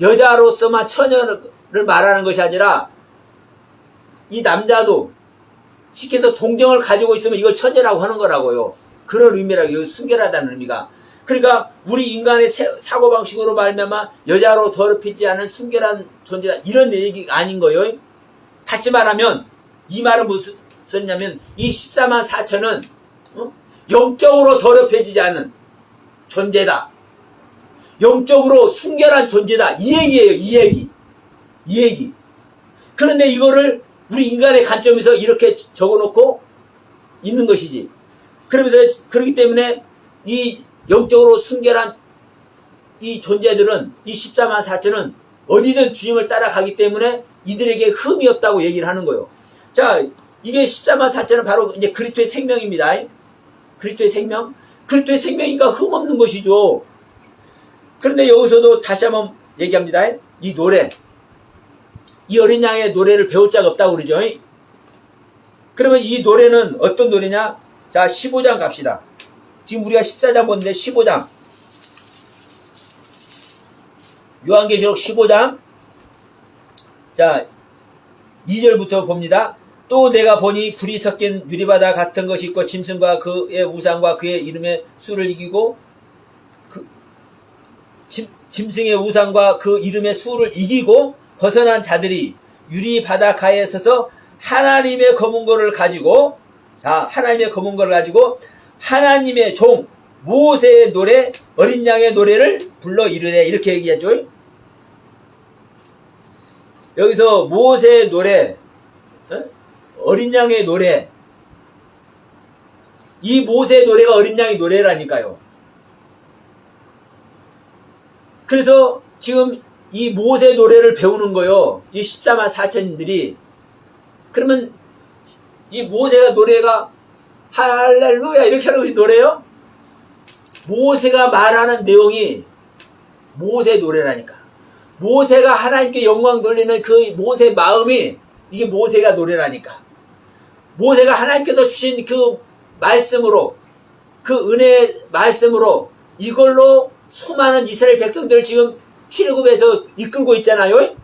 [SPEAKER 1] 여자로서만 처녀를 말하는 것이 아니라 이 남자도 시켜서 동정을 가지고 있으면 이걸 처녀라고 하는 거라고요. 그런 의미라고, 순결하다는 의미가. 그러니까 우리 인간의 사고방식으로 말미암아 여자로 더럽히지 않은 순결한 존재다, 이런 얘기가 아닌 거예요. 다시 말하면 이 말은 무슨 소리냐면 이 14만 4천은 영적으로 더럽혀지지 않은 존재다. 영적으로 순결한 존재다. 이 얘기예요. 이 얘기. 그런데 이거를 우리 인간의 관점에서 이렇게 적어놓고 있는 것이지. 그렇기 때문에 이 영적으로 순결한 이 존재들은, 이 14만 4천은 어디든 주님을 따라가기 때문에 이들에게 흠이 없다고 얘기를 하는 거예요. 자, 이게 14만 4천은 바로 이제 그리스도의 생명입니다. 그리스도의 생명. 그리스도의 생명이니까 흠 없는 것이죠. 그런데 여기서도 다시 한번 얘기합니다. 이 노래. 이 어린 양의 노래를 배울 자가 없다고 그러죠. 그러면 이 노래는 어떤 노래냐? 자, 15장 갑시다. 지금 우리가 14장 보는데 15장. 요한계시록 15장. 자, 2절부터 봅니다. 또 내가 보니 불이 섞인 누리바다 같은 것이 있고 짐승과 그의 우상과 그의 이름의 수를 이기고 짐승의 우상과 그 이름의 수를 이기고 벗어난 자들이 유리 바닷가에 서서 하나님의 검은 거를 가지고, 하나님의 종 모세의 노래, 어린 양의 노래를 불러 이르되, 이렇게 얘기하죠. 여기서 모세의 노래, 어린 양의 노래, 이 모세의 노래가 어린 양의 노래라니까요. 그래서 지금 이 모세 노래를 배우는 거요. 이 14만 4천인들이. 그러면 이 모세가 노래가 할렐루야 이렇게 하는 것이 노래요? 모세가 말하는 내용이 모세 노래라니까. 모세가 하나님께 영광 돌리는 그 모세 마음이, 이게 모세가 노래라니까. 모세가 하나님께서 주신 그 말씀으로, 그 은혜의 말씀으로 이걸로 수많은 이스라엘 백성들을 지금 출애굽에서 이끌고 있잖아요.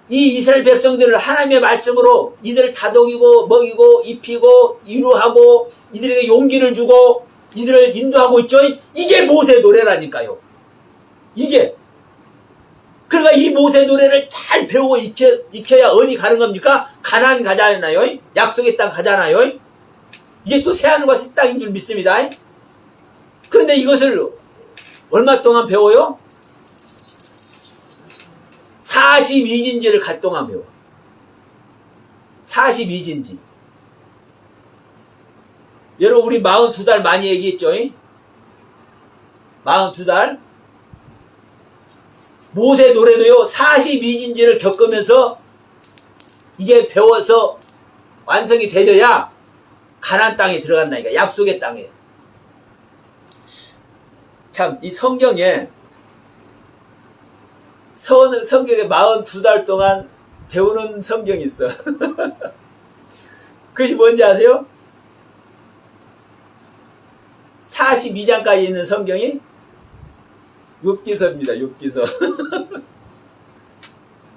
[SPEAKER 1] 이 이스라엘 백성들을 하나님의 말씀으로 이들을 다독이고 먹이고 입히고 위로하고 이들에게 용기를 주고 이들을 인도하고 있죠. 이게 모세 노래라니까요. 이게. 그러니까 이 모세 노래를 잘 배우고 익혀야 어디 가는 겁니까? 가나안 가잖아요. 약속의 땅 가잖아요. 이게 또 새하늘과 새 땅인 줄 믿습니다. 그런데 이것을 얼마 동안 배워요? 42진지를 갈 동안 배워. 42진지. 여러분 우리 42달 많이 얘기했죠? 42달. 모세 노래도요 42진지를 겪으면서 이게 배워서 완성이 되려야 가나안 땅에 들어간다니까. 약속의 땅에. 참 이 성경에 성경에 42달 동안 배우는 성경이 있어. 그것이 뭔지 아세요? 42장까지 있는 성경이 욥기서입니다. 욥기서.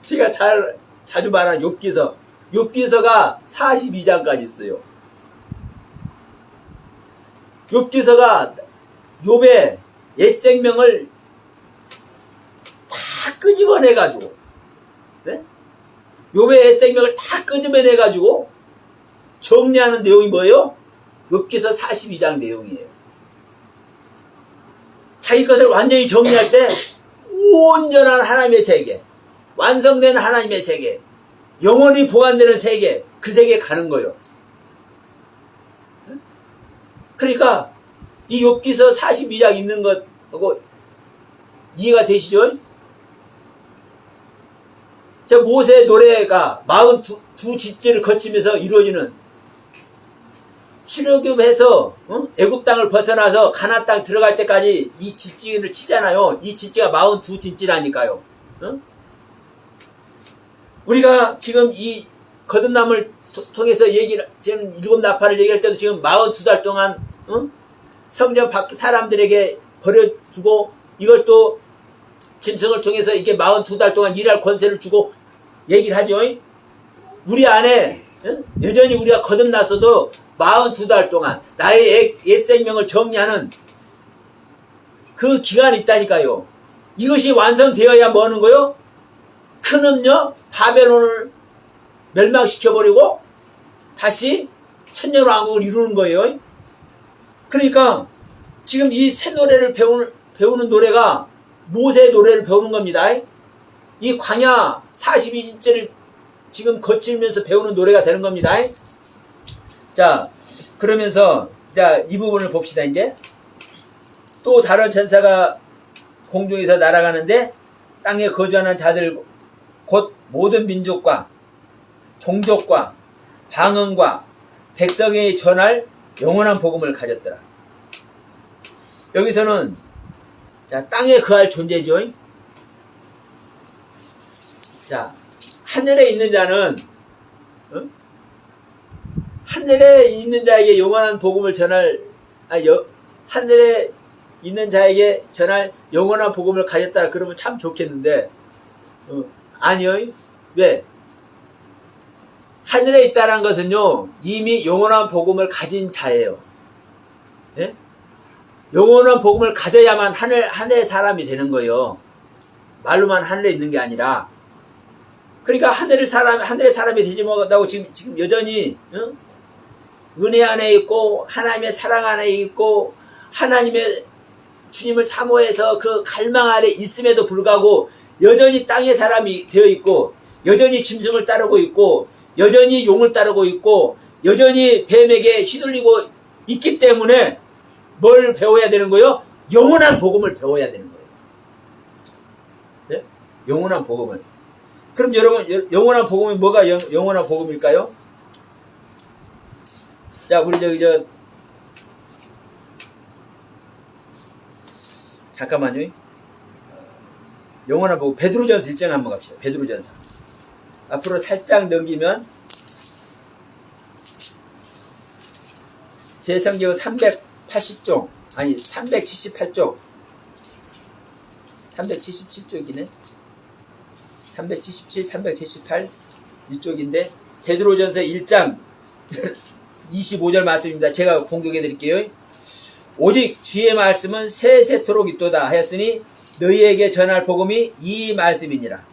[SPEAKER 1] 제가 자주 말하는 욥기서. 욥기서가 42장까지 있어요. 욥기서가 욥의 옛 생명을 다 끄집어내가지고, 네? 욥의 옛 생명을 다 끄집어내가지고 정리하는 내용이 뭐예요? 욥기서 42장 내용이에요. 자기 것을 완전히 정리할 때 온전한 하나님의 세계, 완성된 하나님의 세계, 영원히 보관되는 세계, 그 세계에 가는 거예요. 그러니까 이 욥기서 42장 있는 것하고 이해가 되시죠? 저 모세 노래가 42진지를 거치면서 이루어지는 출애굽해서 애굽 땅을 벗어나서 가나안 땅 들어갈 때까지 이 진지를 치잖아요. 이 진지가 42진지라니까요. 우리가 지금 이 거듭남을 통해서 지금 일곱 나팔을 얘기할 때도 지금 42달 동안 성전 밖 사람들에게 버려주고 이걸 또 짐승을 통해서 이게 42달 동안 일할 권세를 주고 얘기를 하죠. 우리 안에 여전히 우리가 거듭났어도 42달 동안 나의 옛 생명을 정리하는 그 기간이 있다니까요. 이것이 완성되어야 뭐 하는 거요? 큰 음녀 바벨론을 멸망시켜버리고 다시 천년왕국을 이루는 거예요. 그러니까 지금 이 새 노래를 배우는 노래가 모세의 노래를 배우는 겁니다. 이 광야 42진지를 지금 거치면서 배우는 노래가 되는 겁니다. 자, 그러면서 자, 이 부분을 봅시다. 이제 또 다른 천사가 공중에서 날아가는데 땅에 거주하는 자들 곧 모든 민족과 종족과 방언과 백성에 전할 영원한 복음을 가졌더라. 여기서는 자, 땅에 거할 존재죠. 자, 하늘에 있는 자는 하늘에 있는 자에게 영원한 복음을 전할 하늘에 있는 자에게 전할 영원한 복음을 가졌다. 그러면 참 좋겠는데 아니요. 왜? 하늘에 있다는 것은요 이미 영원한 복음을 가진 자예요. 예? 영원한 복음을 가져야만 하늘의 사람이 되는 거예요. 말로만 하늘에 있는 게 아니라. 그러니까 하늘의 사람이 되지 못하고 지금 여전히 은혜 안에 있고 하나님의 사랑 안에 있고 하나님의 주님을 사모해서 그 갈망 아래 있음에도 불구하고 여전히 땅의 사람이 되어 있고 여전히 짐승을 따르고 있고 여전히 용을 따르고 있고 여전히 뱀에게 휘둘리고 있기 때문에 뭘 배워야 되는 거예요? 영원한 복음을 배워야 되는 거예요. 네? 영원한 복음을. 그럼 여러분 영원한 복음이 뭐가 영원한 복음일까요? 자, 우리 잠깐만요. 영원한 복음 베드로전서 1장 한번 갑시다. 베드로전서. 앞으로 살짝 넘기면 제 성경은 380쪽 아니 378쪽 377쪽이네. 377, 378 이쪽인데 베드로전서 1장 25절 말씀입니다. 제가 공독해 드릴게요. 오직 주의 말씀은 세세토록 있도다 하였으니 너희에게 전할 복음이 이 말씀이니라.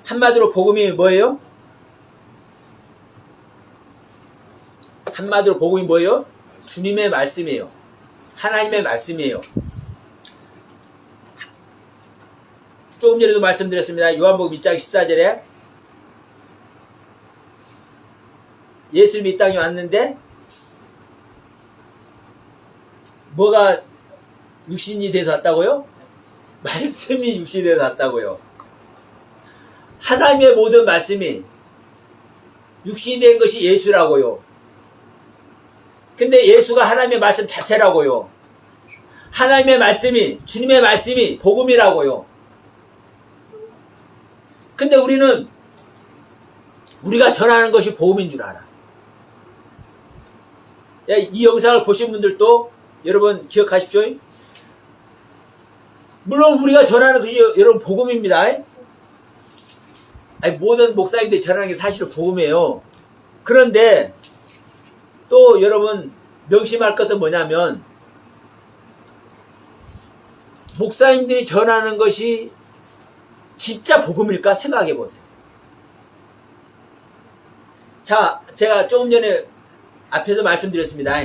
[SPEAKER 1] 한마디로 복음이 뭐예요? 한마디로 복음이 뭐예요? 주님의 말씀이에요. 하나님의 말씀이에요. 조금 전에도 말씀드렸습니다. 요한복음 1장 14절에 예수님이 이 땅에 왔는데 뭐가 육신이 돼서 왔다고요? 말씀이 육신이 돼서 왔다고요. 하나님의 모든 말씀이 육신이 된 것이 예수라고요. 근데 예수가 하나님의 말씀 자체라고요. 하나님의 말씀이, 주님의 말씀이 복음이라고요. 근데 우리는 우리가 전하는 것이 복음인 줄 알아. 이 영상을 보신 분들도 여러분 기억하십시오. 물론 우리가 전하는 것이 여러분 복음입니다. 모든 목사님들이 전하는 게 사실은 복음이에요. 그런데 또 여러분 명심할 것은 뭐냐면 목사님들이 전하는 것이 진짜 복음일까 생각해 보세요. 자, 제가 조금 전에 앞에서 말씀드렸습니다.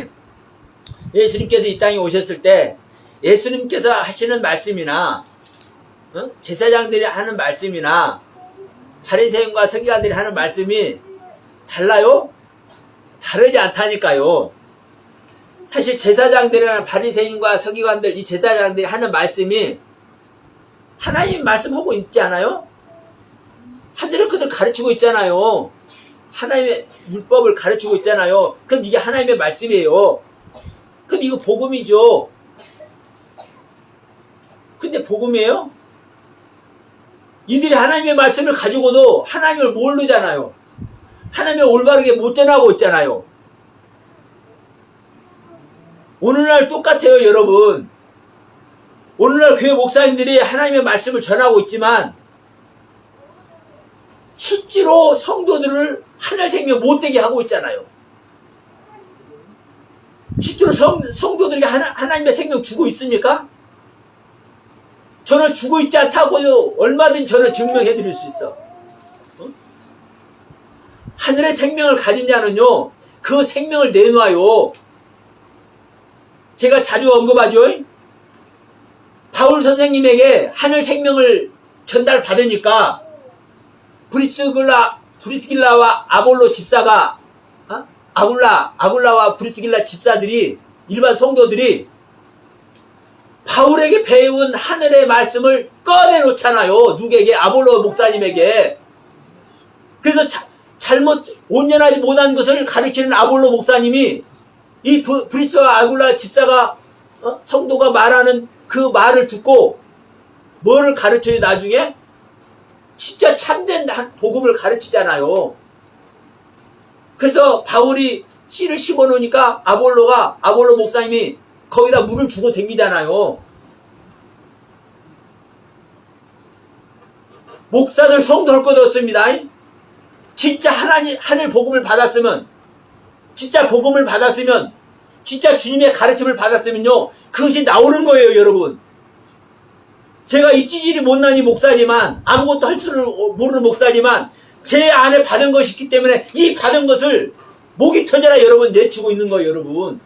[SPEAKER 1] 예수님께서 이 땅에 오셨을 때 예수님께서 하시는 말씀이나 제사장들이 하는 말씀이나 바리새인과 서기관들이 하는 말씀이 달라요? 다르지 않다니까요. 사실 제사장들이나 바리새인과 서기관들, 이 제사장들이 하는 말씀이 하나님 말씀하고 있지 않아요? 하늘의 그들 가르치고 있잖아요. 하나님의 율법을 가르치고 있잖아요. 그럼 이게 하나님의 말씀이에요. 그럼 이거 복음이죠. 근데 복음이에요? 이들이 하나님의 말씀을 가지고도 하나님을 모르잖아요. 하나님을 올바르게 못 전하고 있잖아요. 오늘날 똑같아요, 여러분. 오늘날 교회 목사님들이 하나님의 말씀을 전하고 있지만 실제로 성도들을 하늘 생명 못되게 하고 있잖아요. 실제로 성도들에게 하나님의 생명 주고 있습니까? 저는 주고 있지 않다고도 얼마든지 저는 증명해 드릴 수 있어. 하늘의 생명을 가진 자는요, 그 생명을 내놔요. 제가 자주 언급하죠. 바울 선생님에게 하늘 생명을 전달받으니까 브리스길라와 아볼로 집사가 아굴라와 브리스길라 집사들이 일반 성도들이 바울에게 배운 하늘의 말씀을 꺼내놓잖아요. 누구에게? 아볼로 목사님에게. 그래서 잘못 온전하지 못한 것을 가르치는 아볼로 목사님이 이 브리스와 아굴라 집사가 성도가 말하는 그 말을 듣고 뭐를 가르쳐요? 나중에 진짜 참된 복음을 가르치잖아요. 그래서 바울이 씨를 심어놓으니까 아볼로 목사님이 거기다 물을 주고 댕기잖아요. 목사들 성도 할 것 없습니다. 진짜 하늘 복음을 받았으면, 진짜 복음을 받았으면, 진짜 주님의 가르침을 받았으면요, 그것이 나오는 거예요, 여러분. 제가 이 찌질이 못난 이 목사지만, 아무것도 할 줄 모르는 목사지만, 제 안에 받은 것이 있기 때문에 이 받은 것을 목이 터져라 여러분 내치고 있는 거예요, 여러분.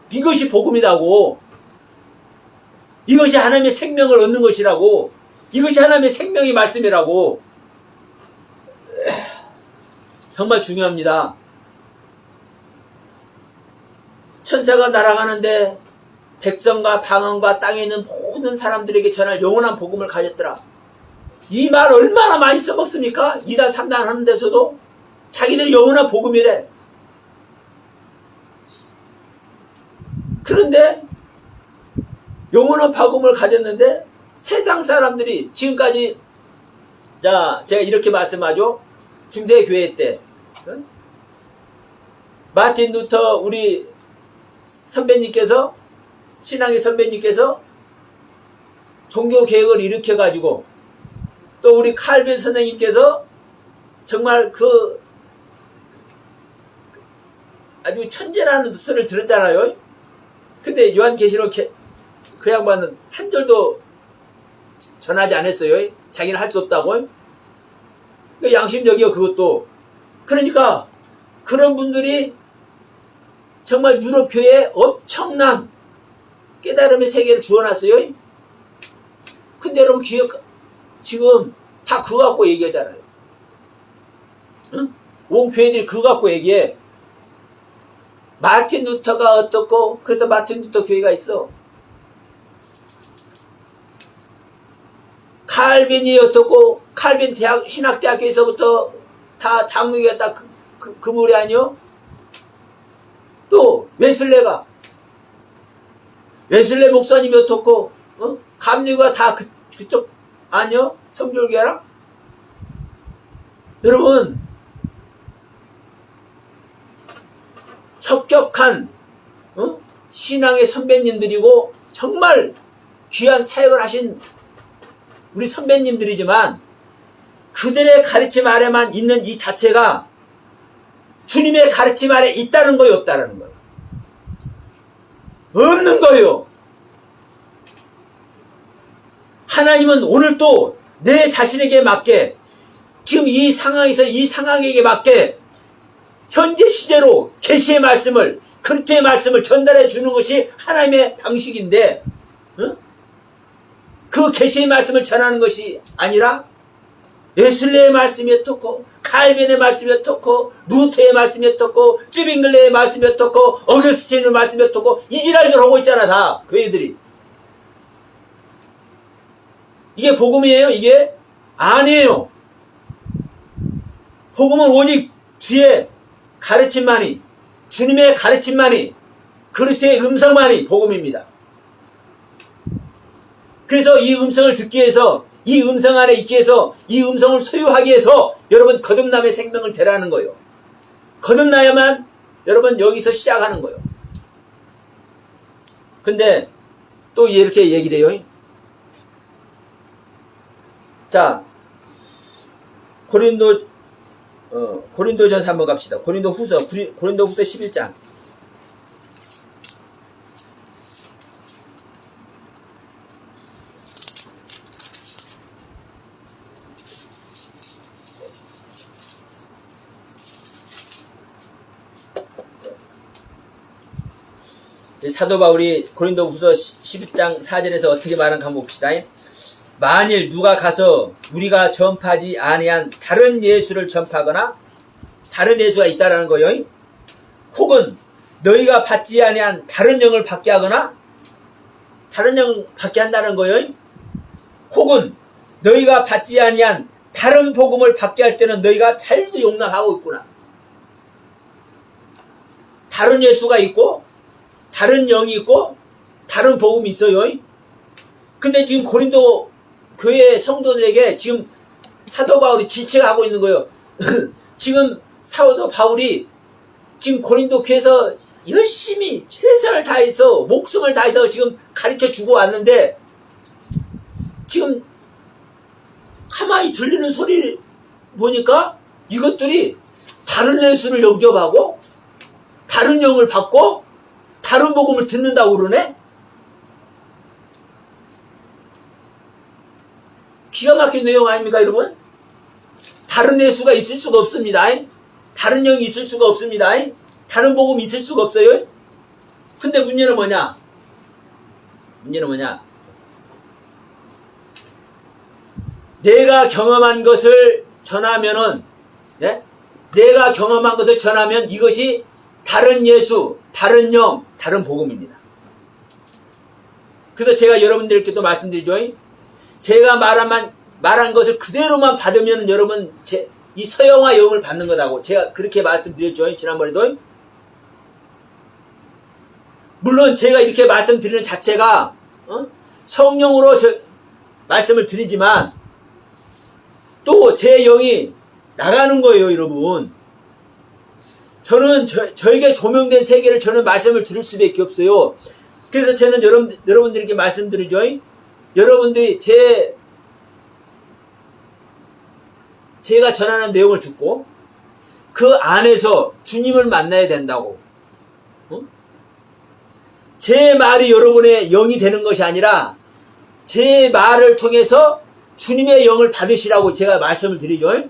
[SPEAKER 1] 이것이 복음이라고. 이것이 하나님의 생명을 얻는 것이라고. 이것이 하나님의 생명의 말씀이라고. 정말 중요합니다. 천사가 날아가는데 백성과 방언과 땅에 있는 모든 사람들에게 전할 영원한 복음을 가졌더라. 이 말 얼마나 많이 써먹습니까? 2단 3단 하는 데서도 자기들이 영원한 복음이래. 그런데 영원한 복음을 가졌는데 세상 사람들이 지금까지, 자, 제가 이렇게 말씀하죠. 중세교회 때 마틴 루터 우리 선배님께서, 신앙의 선배님께서 종교개혁을 일으켜가지고, 또 우리 칼빈 선생님께서 정말 아주 천재라는 소리를 들었잖아요. 근데 요한계시록 그 양반은 한 줄도 전하지 않았어요. 자기는 할 수 없다고. 그러니까 양심적이요, 그것도. 그러니까 그런 분들이 정말 유럽교에 엄청난 깨달음의 세계를 주어놨어요. 근데 여러분 지금 다 그거 갖고 얘기하잖아요. 응? 온 교회들이 그거 갖고 얘기해. 마틴 루터가 어떻고, 그래서 마틴 루터 교회가 있어. 칼빈이 어떻고, 칼빈 신학대학교에서부터 다 장로가 다 그 무리 아니요? 또 웨슬레 목사님이 어떻고, 감리가 다 그쪽 아니요? 성결교회랑? 여러분, 혁혁한 신앙의 선배님들이고 정말 귀한 사역을 하신 우리 선배님들이지만 그들의 가르침 아래만 있는 이 자체가 주님의 가르침 아래 있다는 거예요, 없다는 거예요? 없는 거예요. 하나님은 오늘 또 내 자신에게 맞게, 지금 이 상황에서 이 상황에게 맞게 현재 시제로 계시의 말씀을, 그리스도의 말씀을 전달해 주는 것이 하나님의 방식인데, 그 계시의 말씀을 전하는 것이 아니라 웨슬레의 말씀이 어떻고, 칼빈의 말씀이 어떻고, 루터의 말씀이 어떻고, 쯔빙글레의 말씀이 어떻고, 어거스틴의 말씀이 어떻고, 이 지랄들 하고 있잖아, 다 교회들이. 이게 복음이에요? 이게? 아니에요. 복음은 오직 주의 가르침만이, 주님의 가르침만이, 그리스도의 음성만이 복음입니다. 그래서 이 음성을 듣기 위해서, 이 음성 안에 있기 위해서, 이 음성을 소유하기 위해서 여러분 거듭남의 생명을 되라는 거예요. 거듭나야만 여러분 여기서 시작하는 거예요. 근데 또 이렇게 얘기를 해요. 자, 고린도전서 한번 갑시다. 고린도후서 11장. 사도 바울이 고린도후서 11장 4절에서 어떻게 말하는가 한번 봅시다. 만일 누가 가서 우리가 전파하지 아니한 다른 예수를 전파하거나, 다른 예수가 있다라는 거예요. 혹은 너희가 받지 아니한 다른 영을 받게 하거나, 다른 영을 받게 한다는 거예요. 혹은 너희가 받지 아니한 다른 복음을 받게 할 때는 너희가 잘도 용납하고 있구나. 다른 예수가 있고, 다른 영이 있고, 다른 복음이 있어요. 근데 지금 고린도 교회 성도들에게 지금 사도 바울이 지체하고 있는 거예요. 지금 사도 바울이 지금 고린도 교회에서 열심히 최선을 다해서, 목숨을 다해서 지금 가르쳐 주고 왔는데, 지금 가만히 들리는 소리 보니까 이것들이 다른 예수를 영접하고, 다른 영을 받고, 다른 복음을 듣는다고 그러네? 기가 막힌 내용 아닙니까, 여러분? 다른 예수가 있을 수가 없습니다. 다른 영이 있을 수가 없습니다. 다른 복음이 있을 수가 없어요. 근데 문제는 뭐냐? 내가 경험한 것을 전하면은, 네? 내가 경험한 것을 전하면 이것이 다른 예수, 다른 영, 다른 복음입니다. 그래서 제가 여러분들께도 말씀드리죠. 제가 말한 것을 그대로만 받으면 여러분 이 서영화 영을 받는 거라고 제가 그렇게 말씀드렸죠. 지난번에도. 물론 제가 이렇게 말씀드리는 자체가 성령으로 말씀을 드리지만 또 제 영이 나가는 거예요, 여러분. 저는 저에게 조명된 세계를 저는 말씀을 드릴 수밖에 없어요. 그래서 저는 여러분들에게 말씀드리죠. 여러분들이 제가 전하는 내용을 듣고 그 안에서 주님을 만나야 된다고. 제 말이 여러분의 영이 되는 것이 아니라 제 말을 통해서 주님의 영을 받으시라고 제가 말씀을 드리죠.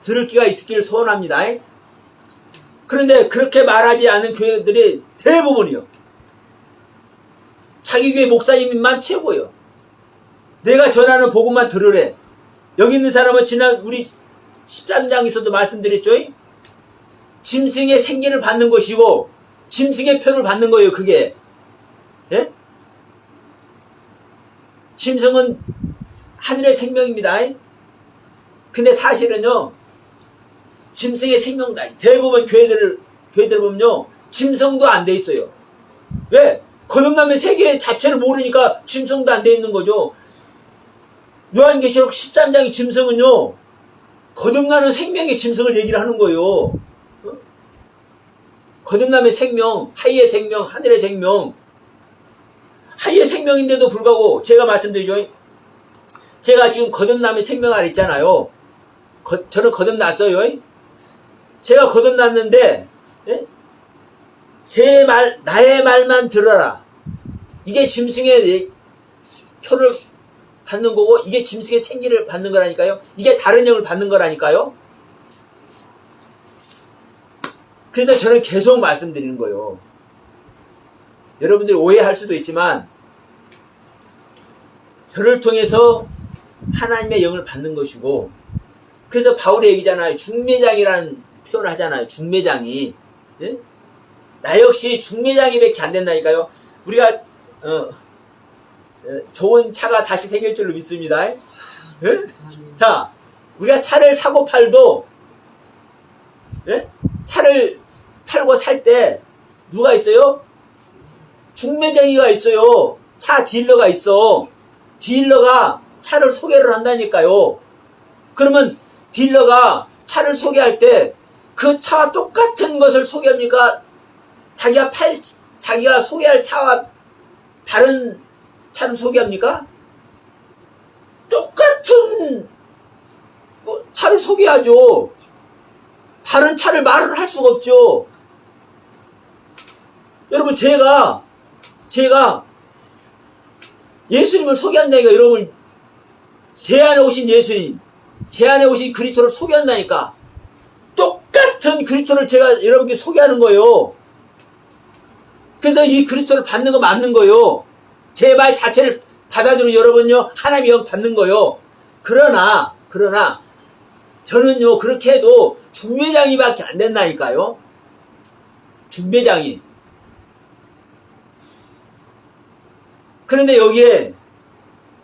[SPEAKER 1] 들을 기가 있기를 소원합니다. 그런데 그렇게 말하지 않은 교회들이 대부분이요. 자기 교회 목사님만 최고요. 내가 전하는 복음만 들으래. 여기 있는 사람은 지난 우리 13장에서도 말씀드렸죠. 짐승의 생기를 받는 것이고 짐승의 표를 받는 거예요. 그게. 예? 짐승은 하늘의 생명입니다. 근데 사실은요. 짐승의 생명다. 대부분 교회들 보면요. 짐승도 안 돼 있어요. 왜? 거듭남의 세계 자체를 모르니까 짐승도 안 돼 있는 거죠. 요한계시록 13장의 짐승은요. 거듭나는 생명의 짐승을 얘기를 하는 거예요. 거듭남의 생명, 하이의 생명, 하늘의 생명. 하이의 생명인데도 불구하고 제가 말씀드리죠. 제가 지금 거듭남의 생명 아래 있잖아요. 저는 거듭났어요. 제가 거듭났는데 예? 제 말, 나의 말만 들어라. 이게 짐승의 표를 받는 거고 이게 짐승의 생기를 받는 거라니까요. 이게 다른 영을 받는 거라니까요. 그래서 저는 계속 말씀드리는 거예요. 여러분들이 오해할 수도 있지만 저를 통해서 하나님의 영을 받는 것이고 그래서 바울의 얘기잖아요. 중매장이라는 표현을 하잖아요. 중매장이. 예? 나 역시 중매장이밖에 안 된다니까요. 우리가 좋은 차가 다시 생길 줄로 믿습니다. 예? 자, 우리가 차를 사고 팔도 예? 차를 팔고 살 때 누가 있어요? 중매장이가 있어요. 차 딜러가 있어. 딜러가 차를 소개를 한다니까요. 그러면 딜러가 차를 소개할 때 그 차와 똑같은 것을 소개합니까? 자기가 소개할 차와 다른 차를 소개합니까? 똑같은 차를 소개하죠. 다른 차를 말을 할 수가 없죠. 여러분 제가 예수님을 소개한다니까. 여러분 제 안에 오신 예수님, 제 안에 오신 그리스도를 소개한다니까. 똑같은 그리스도를 제가 여러분께 소개하는 거예요. 그래서 이 그리스도를 받는 거 맞는 거예요. 제 말 자체를 받아들이는 여러분요 하나님의 영 받는 거예요. 그러나 저는요 그렇게 해도 중매장이밖에 안 된다니까요. 중매장이. 그런데 여기에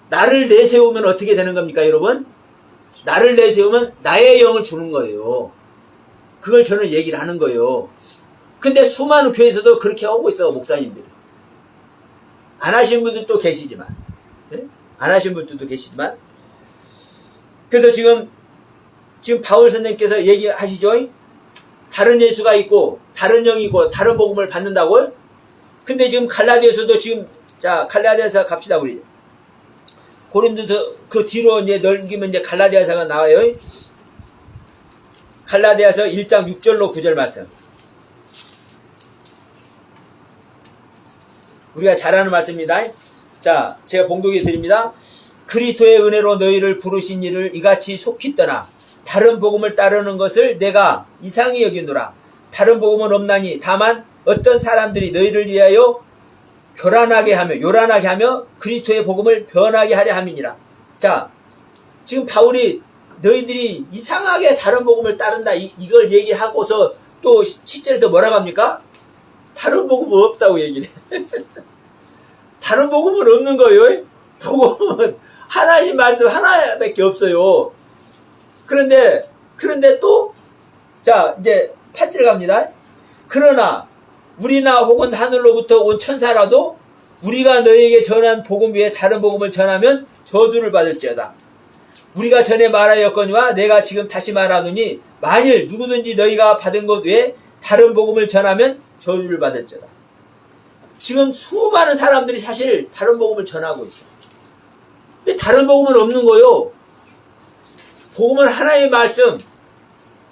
[SPEAKER 1] 나를 내세우면 어떻게 되는 겁니까, 여러분? 나를 내세우면 나의 영을 주는 거예요. 그걸 저는 얘기를 하는 거예요. 근데 수많은 교회에서도 그렇게 하고 있어, 목사님들이. 안 하신 분들도 계시지만. 네? 안 하신 분들도 계시지만. 그래서 지금 바울 선생님께서 얘기하시죠? 다른 예수가 있고, 다른 영이 있고, 다른 복음을 받는다고요? 근데 지금 갈라디아서도 지금, 자, 갈라디아서 갑시다, 우리. 고린도서 그 뒤로 이제 넘기면 이제 갈라디아서가 나와요. 갈라디아서 1장 6절로 9절 말씀. 우리가 잘 아는 말씀입니다. 자, 제가 봉독해 드립니다. 그리스도의 은혜로 너희를 부르신 이를 이같이 속히 떠나 다른 복음을 따르는 것을 내가 이상히 여기노라. 다른 복음은 없나니 다만 어떤 사람들이 너희를 위하여 요란하게 하며 그리스도의 복음을 변하게 하려 함이니라. 자, 지금 바울이 너희들이 이상하게 다른 복음을 따른다 이걸 얘기하고서 또 7절에서 뭐라고 합니까? 다른 복음은 없다고 얘기를 해. 다른 복음은 없는 거예요. 복음은 하나님 말씀 하나밖에 없어요. 그런데 또 자 이제 8절 갑니다. 그러나 우리나 혹은 하늘로부터 온 천사라도 우리가 너희에게 전한 복음 외에 다른 복음을 전하면 저주를 받을지어다. 우리가 전에 말하였거니와 내가 지금 다시 말하노니 만일 누구든지 너희가 받은 것 외에 다른 복음을 전하면 저주를 받을지어다. 지금 수많은 사람들이 사실 다른 복음을 전하고 있어. 근데 다른 복음은 없는 거요. 복음은 하나님의 말씀,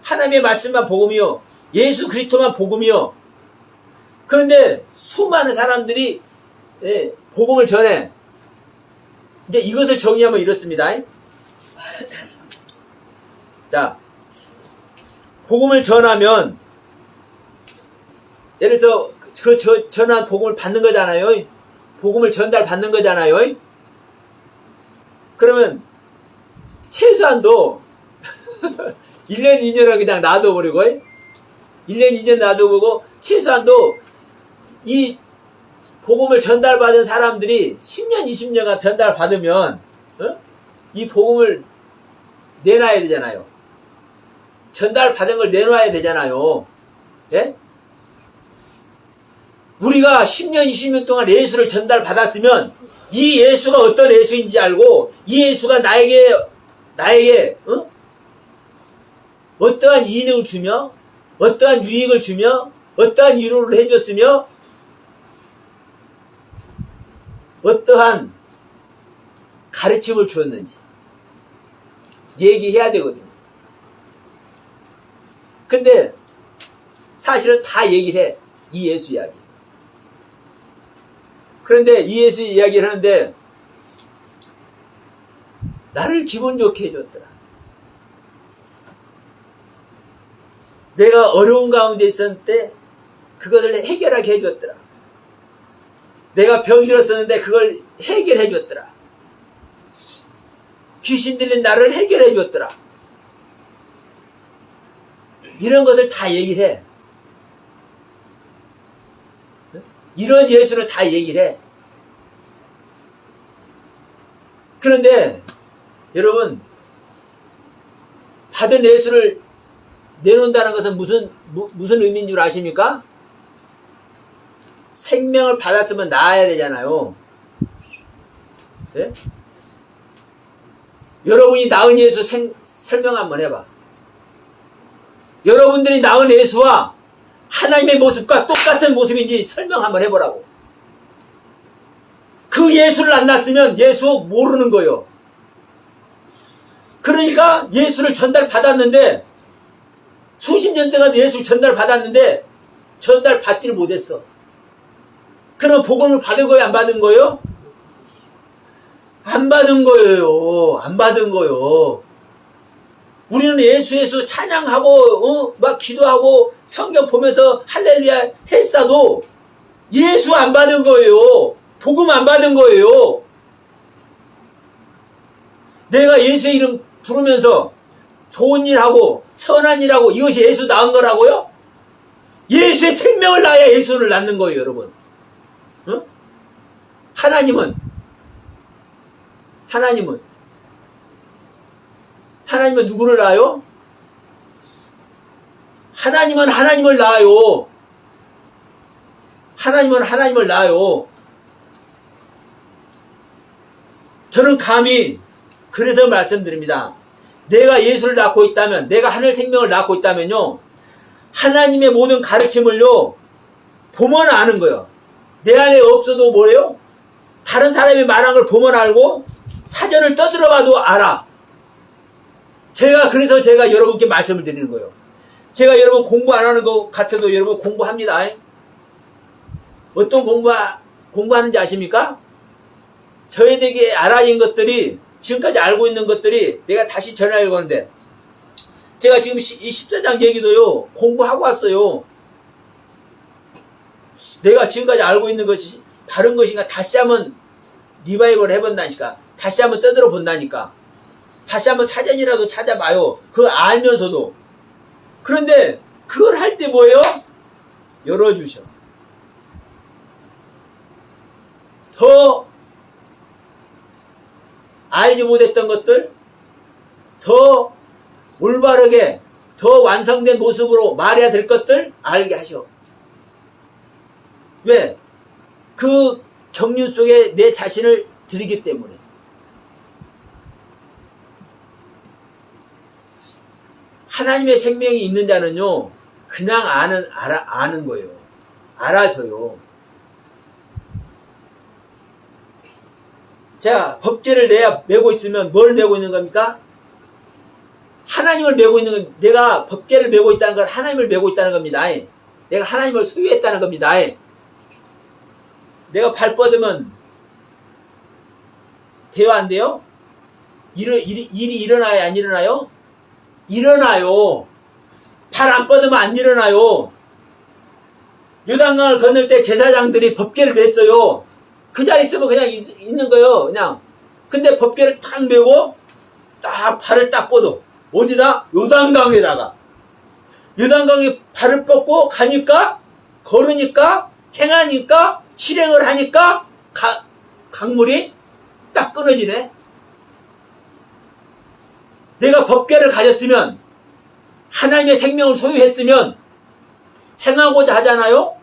[SPEAKER 1] 하나님의 말씀만 복음이요. 예수 그리스도만 복음이요. 그런데 수많은 사람들이 예, 복음을 전해. 이제 이것을 정의하면 이렇습니다. 자, 복음을 전하면 예를 들어서 전한 복음을 받는 거잖아요. 복음을 전달 받는 거잖아요. 그러면 최소한도 1년, 2년을 그냥 놔둬버리고 1년, 2년 놔둬보고 최소한도 이 복음을 전달받은 사람들이 10년, 20년간 전달받으면 이 복음을 내놔야 되잖아요. 전달받은 걸 내놔야 되잖아요. 예? 우리가 10년, 20년 동안 예수를 전달받았으면 이 예수가 어떤 예수인지 알고 이 예수가 나에게 어떠한 이익을 주며 어떠한 유익을 주며 어떠한 위로를 해줬으며 어떠한 가르침을 주었는지 얘기해야 되거든요. 근데 사실은 다 얘기를 해. 이 예수 이야기. 그런데 이 예수 이야기를 하는데 나를 기분 좋게 해줬더라. 내가 어려운 가운데 있었을 때 그것을 해결하게 해줬더라. 내가 병이 들었었는데 그걸 해결해 줬더라. 귀신 들린 나를 해결해 줬더라. 이런 것을 다 얘기를 해. 이런 예수는 다 얘기를 해. 그런데 여러분 받은 예수를 내놓는다는 것은 무슨 의미인 줄 아십니까? 생명을 받았으면 나아야 되잖아요. 네? 여러분이 낳은 예수 설명 한번 해봐. 여러분들이 낳은 예수와 하나님의 모습과 똑같은 모습인지 설명 한번 해보라고. 그 예수를 안 낳았으면 예수 모르는 거예요. 그러니까 예수를 전달받았는데 수십 년 동안 예수를 전달받았는데 전달받지를 못했어. 그럼 복음을 받은 거예요? 안 받은 거예요? 안 받은 거예요. 안 받은 거예요. 우리는 예수 찬양하고 막 기도하고 성경 보면서 할렐루야 했어도 예수 안 받은 거예요. 복음 안 받은 거예요. 내가 예수의 이름 부르면서 좋은 일하고 선한 일하고 이것이 예수 낳은 거라고요? 예수의 생명을 낳아야 예수를 낳는 거예요, 여러분. 응? 하나님은 누구를 낳아요? 하나님은 하나님을 낳아요. 하나님은 하나님을 낳아요. 저는 감히 그래서 말씀드립니다. 내가 예수를 낳고 있다면, 내가 하늘 생명을 낳고 있다면요, 하나님의 모든 가르침을요 보면 아는 거예요. 내 안에 없어도 뭐래요? 다른 사람이 말한 걸 보면 알고 사전을 떠들어봐도 알아. 그래서 제가 여러분께 말씀을 드리는 거예요. 제가 여러분 공부 안 하는 것 같아도 여러분 공부합니다. 어떤 공부하는지 아십니까? 저희에게 알아진 것들이, 지금까지 알고 있는 것들이 내가 다시 전하려고 하는데, 제가 지금 이 14장 얘기도요 공부하고 왔어요. 내가 지금까지 알고 있는 것이 바른 것인가 다시 한번 리바이벌 해본다니까. 다시 한번 떠들어 본다니까. 다시 한번 사전이라도 찾아봐요. 그거 알면서도. 그런데 그걸 할 때 뭐예요? 열어주셔. 더 알지 못했던 것들, 더 올바르게, 더 완성된 모습으로 말해야 될 것들 알게 하셔. 왜? 그 경륜 속에 내 자신을 들이기 때문에. 하나님의 생명이 있는 자는요, 그냥 아는 거예요. 알아줘요. 자, 법계를 메고 있으면 뭘 메고 있는 겁니까? 하나님을 메고 있는 겁니다. 내가 법계를 메고 있다는 건 하나님을 메고 있다는 겁니다. 내가 하나님을 소유했다는 겁니다. 내가 발 뻗으면 돼요, 안 돼요? 일이 일어나요, 안 일어나요? 일어나요. 발 안 뻗으면 안 일어나요. 요단강을 건널 때 제사장들이 법궤를 냈어요. 그 자리에 있으면 그냥 있는 거예요, 그냥. 근데 법궤를 탁 메고 딱 발을 딱 뻗어. 어디다? 요단강에다가. 요단강에 발을 뻗고 가니까, 걸으니까, 행하니까, 실행을 하니까 강물이 딱 끊어지네. 내가 법궤를 가졌으면, 하나님의 생명을 소유했으면 행하고자 하잖아요.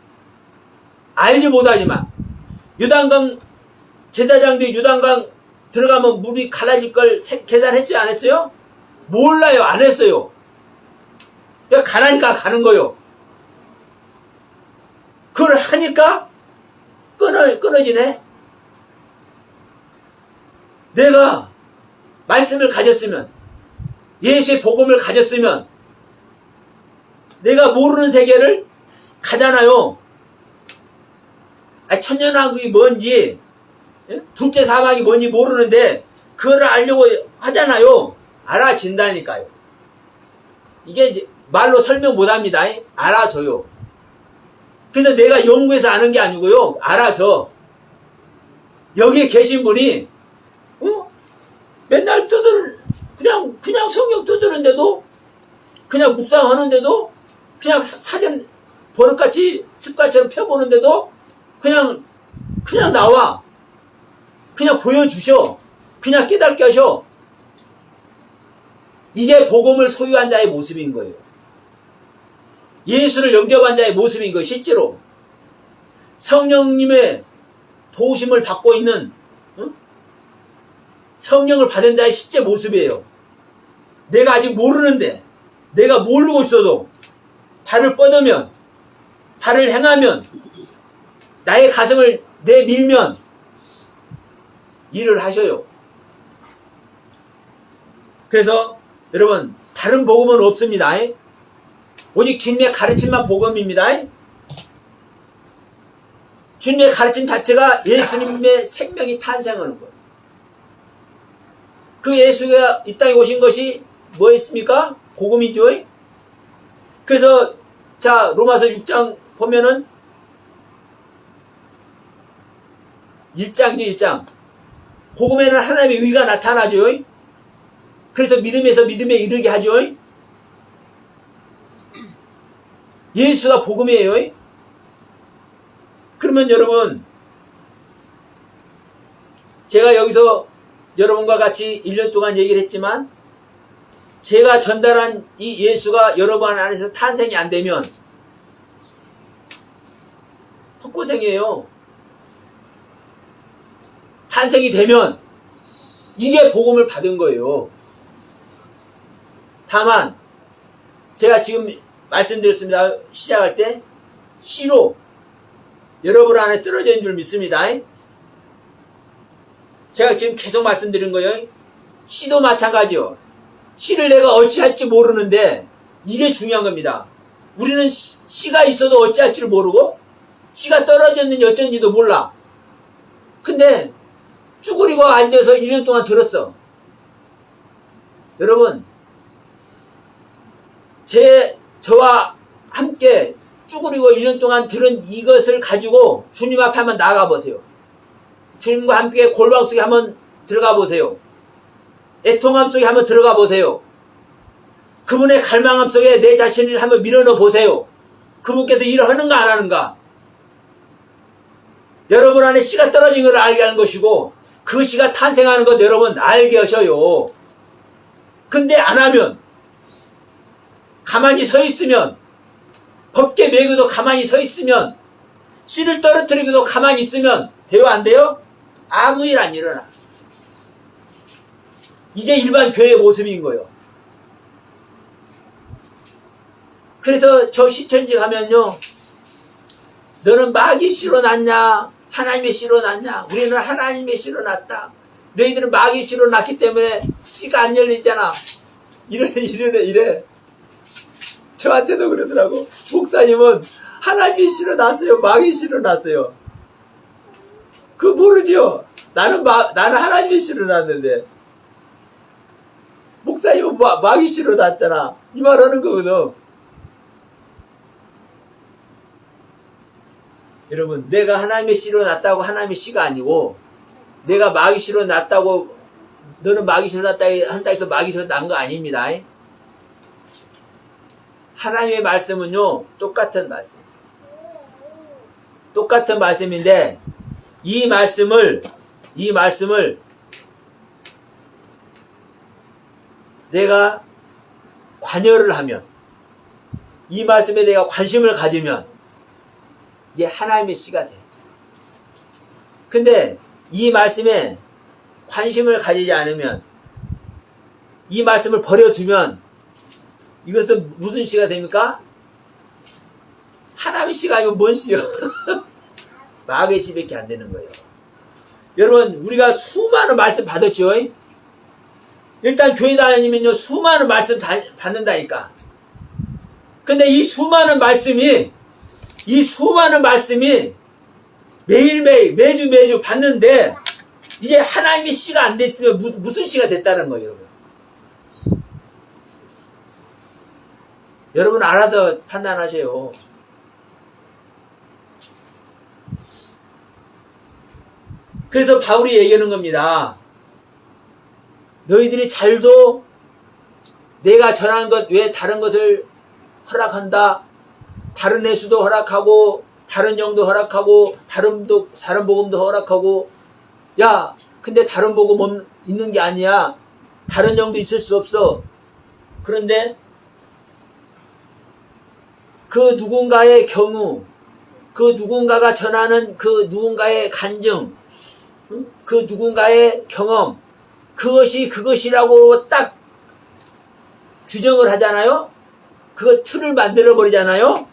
[SPEAKER 1] 알지 못하지만 요단강 제사장들이 요단강 들어가면 물이 갈라질 걸 계산했어요, 안 했어요? 몰라요, 안 했어요. 그러니까 가라니까 가는 거요. 그걸 하니까 끊어지네. 내가 말씀을 가졌으면, 예수의 복음을 가졌으면, 내가 모르는 세계를 가잖아요. 천년왕국이 뭔지, 둘째 사막이 뭔지 모르는데 그거를 알려고 하잖아요. 알아진다니까요. 이게 말로 설명 못합니다. 알아줘요. 그래서 내가 연구해서 아는 게 아니고요, 알아줘. 여기에 계신 분이 맨날 그냥 성경 두드는데도, 그냥 묵상하는데도, 그냥 사전 버릇같이 습관처럼 펴보는데도 그냥 나와. 그냥 보여주셔. 그냥 깨닫게 하셔. 이게 복음을 소유한 자의 모습인 거예요. 예수를 영접한 자의 모습인 거예요, 실제로. 성령님의 도우심을 받고 있는, 성령을 받은 자의 실제 모습이에요. 내가 아직 모르는데, 내가 모르고 있어도 발을 뻗으면, 발을 행하면, 나의 가슴을 내밀면 일을 하셔요. 그래서 여러분, 다른 복음은 없습니다. 오직 주님의 가르침만 복음입니다. 주님의 가르침 자체가 예수님의 생명이 탄생하는 거예요. 그 예수가 이 땅에 오신 것이 뭐였습니까? 복음이죠. 그래서 자, 로마서 6장 보면은 1장이죠, 1장. 복음에는 하나님의 의가 나타나죠. 그래서 믿음에서 믿음에 이르게 하죠. 예수가 복음이에요. 그러면 여러분, 제가 여기서 여러분과 같이 1년 동안 얘기를 했지만, 제가 전달한 이 예수가 여러분 안에서 탄생이 안 되면 헛고생이에요. 탄생이 되면 이게 복음을 받은 거예요. 다만 제가 지금 말씀드렸습니다. 시작할 때 씨로 여러분 안에 떨어져 있는 줄 믿습니다. 제가 지금 계속 말씀드린 거예요. 씨도 마찬가지요. 씨를 내가 어찌할지 모르는데 이게 중요한 겁니다. 우리는 씨가 있어도 어찌할지를 모르고 씨가 떨어졌는지 어쩐지도 몰라. 근데 쭈그리고 앉아서 1년 동안 들었어. 여러분, 저와 함께 쭈그리고 1년 동안 들은 이것을 가지고 주님 앞에 한번 나가 보세요. 주님과 함께 골방 속에 한번 들어가 보세요. 애통함 속에 한번 들어가 보세요. 그분의 갈망함 속에 내 자신을 한번 밀어넣어 보세요. 그분께서 일을 하는가 안 하는가. 여러분 안에 씨가 떨어진 걸 알게 하는 것이고, 그 씨가 탄생하는 것 여러분 알게 하셔요. 근데 안 하면, 가만히 서 있으면, 법계 매고도 가만히 서 있으면, 씨를 떨어뜨리고도 가만히 있으면 돼요, 안 돼요? 아무 일 안 일어나. 이게 일반 교회의 모습인 거예요. 그래서 저 시천지 가면요, 너는 마귀 씨로 났냐 하나님의 씨로 났냐? 우리는 하나님의 씨로 났다. 너희들은 마귀 씨로 났기 때문에 씨가 안 열리잖아. 이래. 저한테도 그러더라고. 목사님은 하나님의 씨로 났어요, 마귀 씨로 났어요. 그거 모르죠? 나는 하나님의 씨로 났는데. 목사님은 마귀 씨로 났잖아. 이 말 하는 거거든. 여러분, 내가 하나님의 씨로 났다고 하나님의 씨가 아니고, 내가 마귀 씨로 났다고, 너는 마귀 씨로 났다 한다 해서 마귀 씨로 난 거 아닙니다. 하나님의 말씀은요, 똑같은 말씀. 똑같은 말씀인데, 이 말씀을 내가 관여를 하면, 이 말씀에 내가 관심을 가지면, 이게 하나님의 씨가 돼. 근데, 이 말씀에 관심을 가지지 않으면, 이 말씀을 버려두면, 이것은 무슨 씨가 됩니까? 하나님의 씨가 아니면 뭔 씨요? 마귀의 씨밖에 안 되는 거예요. 여러분, 우리가 수많은 말씀 받았죠? 일단 교회 다니면요, 수많은 말씀 받는다니까. 근데 이 수많은 말씀이 매일매일, 매주 받는데, 이게 하나님의 씨가 안 됐으면 무슨 씨가 됐다는 거예요, 여러분. 여러분 알아서 판단하세요. 그래서 바울이 얘기하는 겁니다. 너희들이 잘도 내가 전한 것 외에 다른 것을 허락한다. 다른 예수도 허락하고 다른 영도 허락하고 다른 복음도 허락하고 야 근데 다른 복음 있는 게 아니야. 다른 영도 있을 수 없어. 그런데 그 누군가의 경우 그 누군가가 전하는 그 누군가의 간증 그 누군가의 경험 그것이 그것이라고 딱 규정을 하잖아요. 그 틀을 만들어 버리잖아요.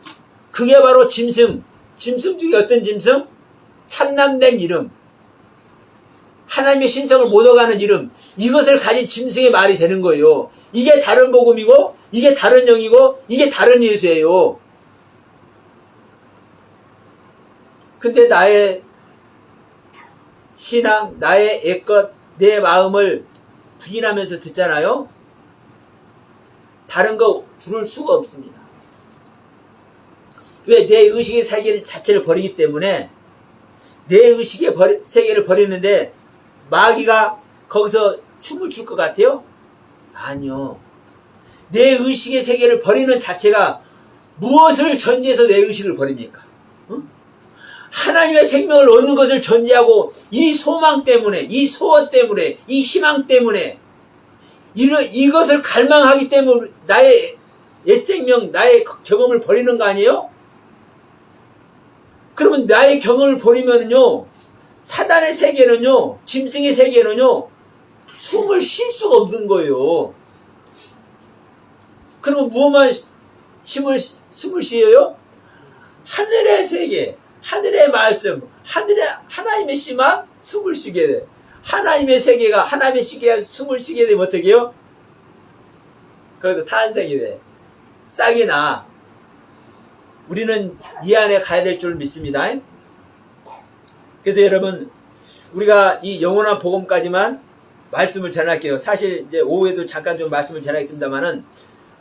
[SPEAKER 1] 그게 바로 짐승 중에 어떤 짐승? 참남된 이름 하나님의 신성을 못 어가는 이름 이것을 가진 짐승의 말이 되는 거예요. 이게 다른 복음이고 이게 다른 영이고 이게 다른 예수예요. 근데 나의 신앙, 나의 애껏, 내 마음을 부인하면서 듣잖아요. 다른 거 부를 수가 없습니다. 왜? 내 의식의 세계 자체를 버리기 때문에 내 의식의 세계를 버리는데 마귀가 거기서 춤을 출 것 같아요? 아니요. 내 의식의 세계를 버리는 자체가 무엇을 전제해서 내 의식을 버립니까? 하나님의 생명을 얻는 것을 전제하고 이 소망 때문에 이 소원 때문에 이 희망 때문에 이것을 갈망하기 때문에 나의 옛생명 나의 경험을 버리는 거 아니에요? 그러면 나의 경험을 버리면요 사단의 세계는요 짐승의 세계는요 숨을 쉴 수가 없는 거예요. 그러면 무엇만 숨을 쉬어요? 하늘의 세계 하늘의 말씀, 하나님의 씨만 숨을 쉬게 돼. 하나님의 세계가, 하나님의 세계가 숨을 쉬게 되면 어떻게 해요? 그래도 탄생이 돼. 싹이 나. 우리는 이 안에 가야 될 줄 믿습니다. 그래서 여러분, 우리가 이 영원한 복음까지만 말씀을 전할게요. 사실 이제 오후에도 잠깐 좀 말씀을 전하겠습니다만은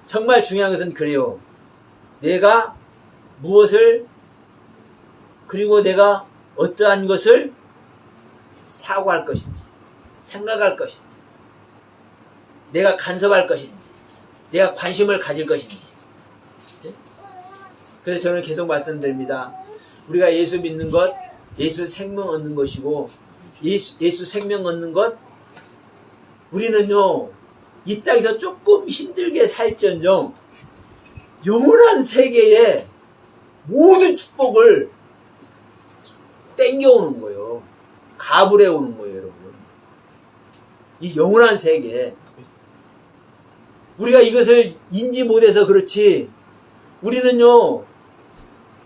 [SPEAKER 1] 정말 중요한 것은 그래요. 내가 무엇을 그리고 내가 어떠한 것을 사고할 것인지 생각할 것인지 내가 간섭할 것인지 내가 관심을 가질 것인지 그래서 저는 계속 말씀드립니다. 우리가 예수 믿는 것 예수 생명 얻는 것이고 예수 생명 얻는 것 우리는요 이 땅에서 조금 힘들게 살지언정 영원한 세계의 모든 축복을 땡겨오는 거예요. 가불해 오는 거예요, 여러분. 이 영원한 세계. 우리가 이것을 인지 못해서 그렇지, 우리는요,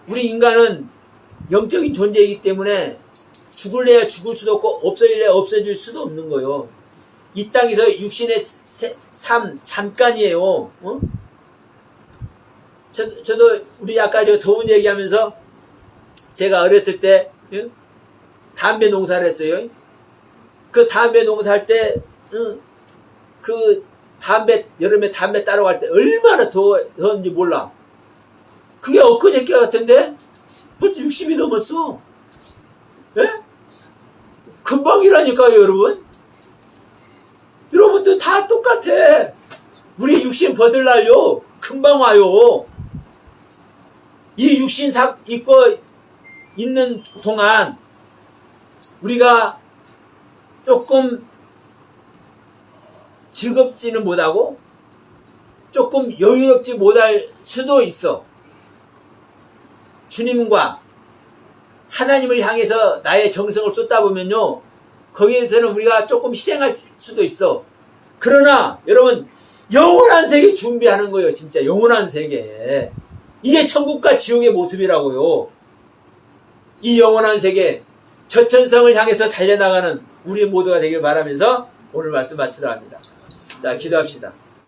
[SPEAKER 1] 우리 인간은 영적인 존재이기 때문에 죽을래야 죽을 수도 없고, 없어질래야 없어질 수도 없는 거예요. 이 땅에서 육신의 삶, 잠깐이에요. 어? 저도 우리 아까 저 더운 얘기하면서 제가 어렸을 때 담배 농사를 했어요. 그 담배 농사할 때, 그 담배, 여름에 담배 따러 갈 때 얼마나 더웠는지 몰라. 그게 엊그저께 같은데? 벌써 60이 넘었어. 예? 금방이라니까요, 여러분. 여러분도 다 똑같아. 우리 육신 벗을날요, 금방 와요. 이 육신 입고 있는 동안 우리가 조금 즐겁지는 못하고 조금 여유롭지 못할 수도 있어. 주님과 하나님을 향해서 나의 정성을 쏟다 보면요, 거기에서는 우리가 조금 희생할 수도 있어. 그러나 여러분, 영원한 세계 준비하는 거예요. 진짜 영원한 세계. 이게 천국과 지옥의 모습이라고요. 이 영원한 세계, 저천성을 향해서 달려나가는 우리 모두가 되길 바라면서 오늘 말씀 마치도록 합니다. 자, 기도합시다.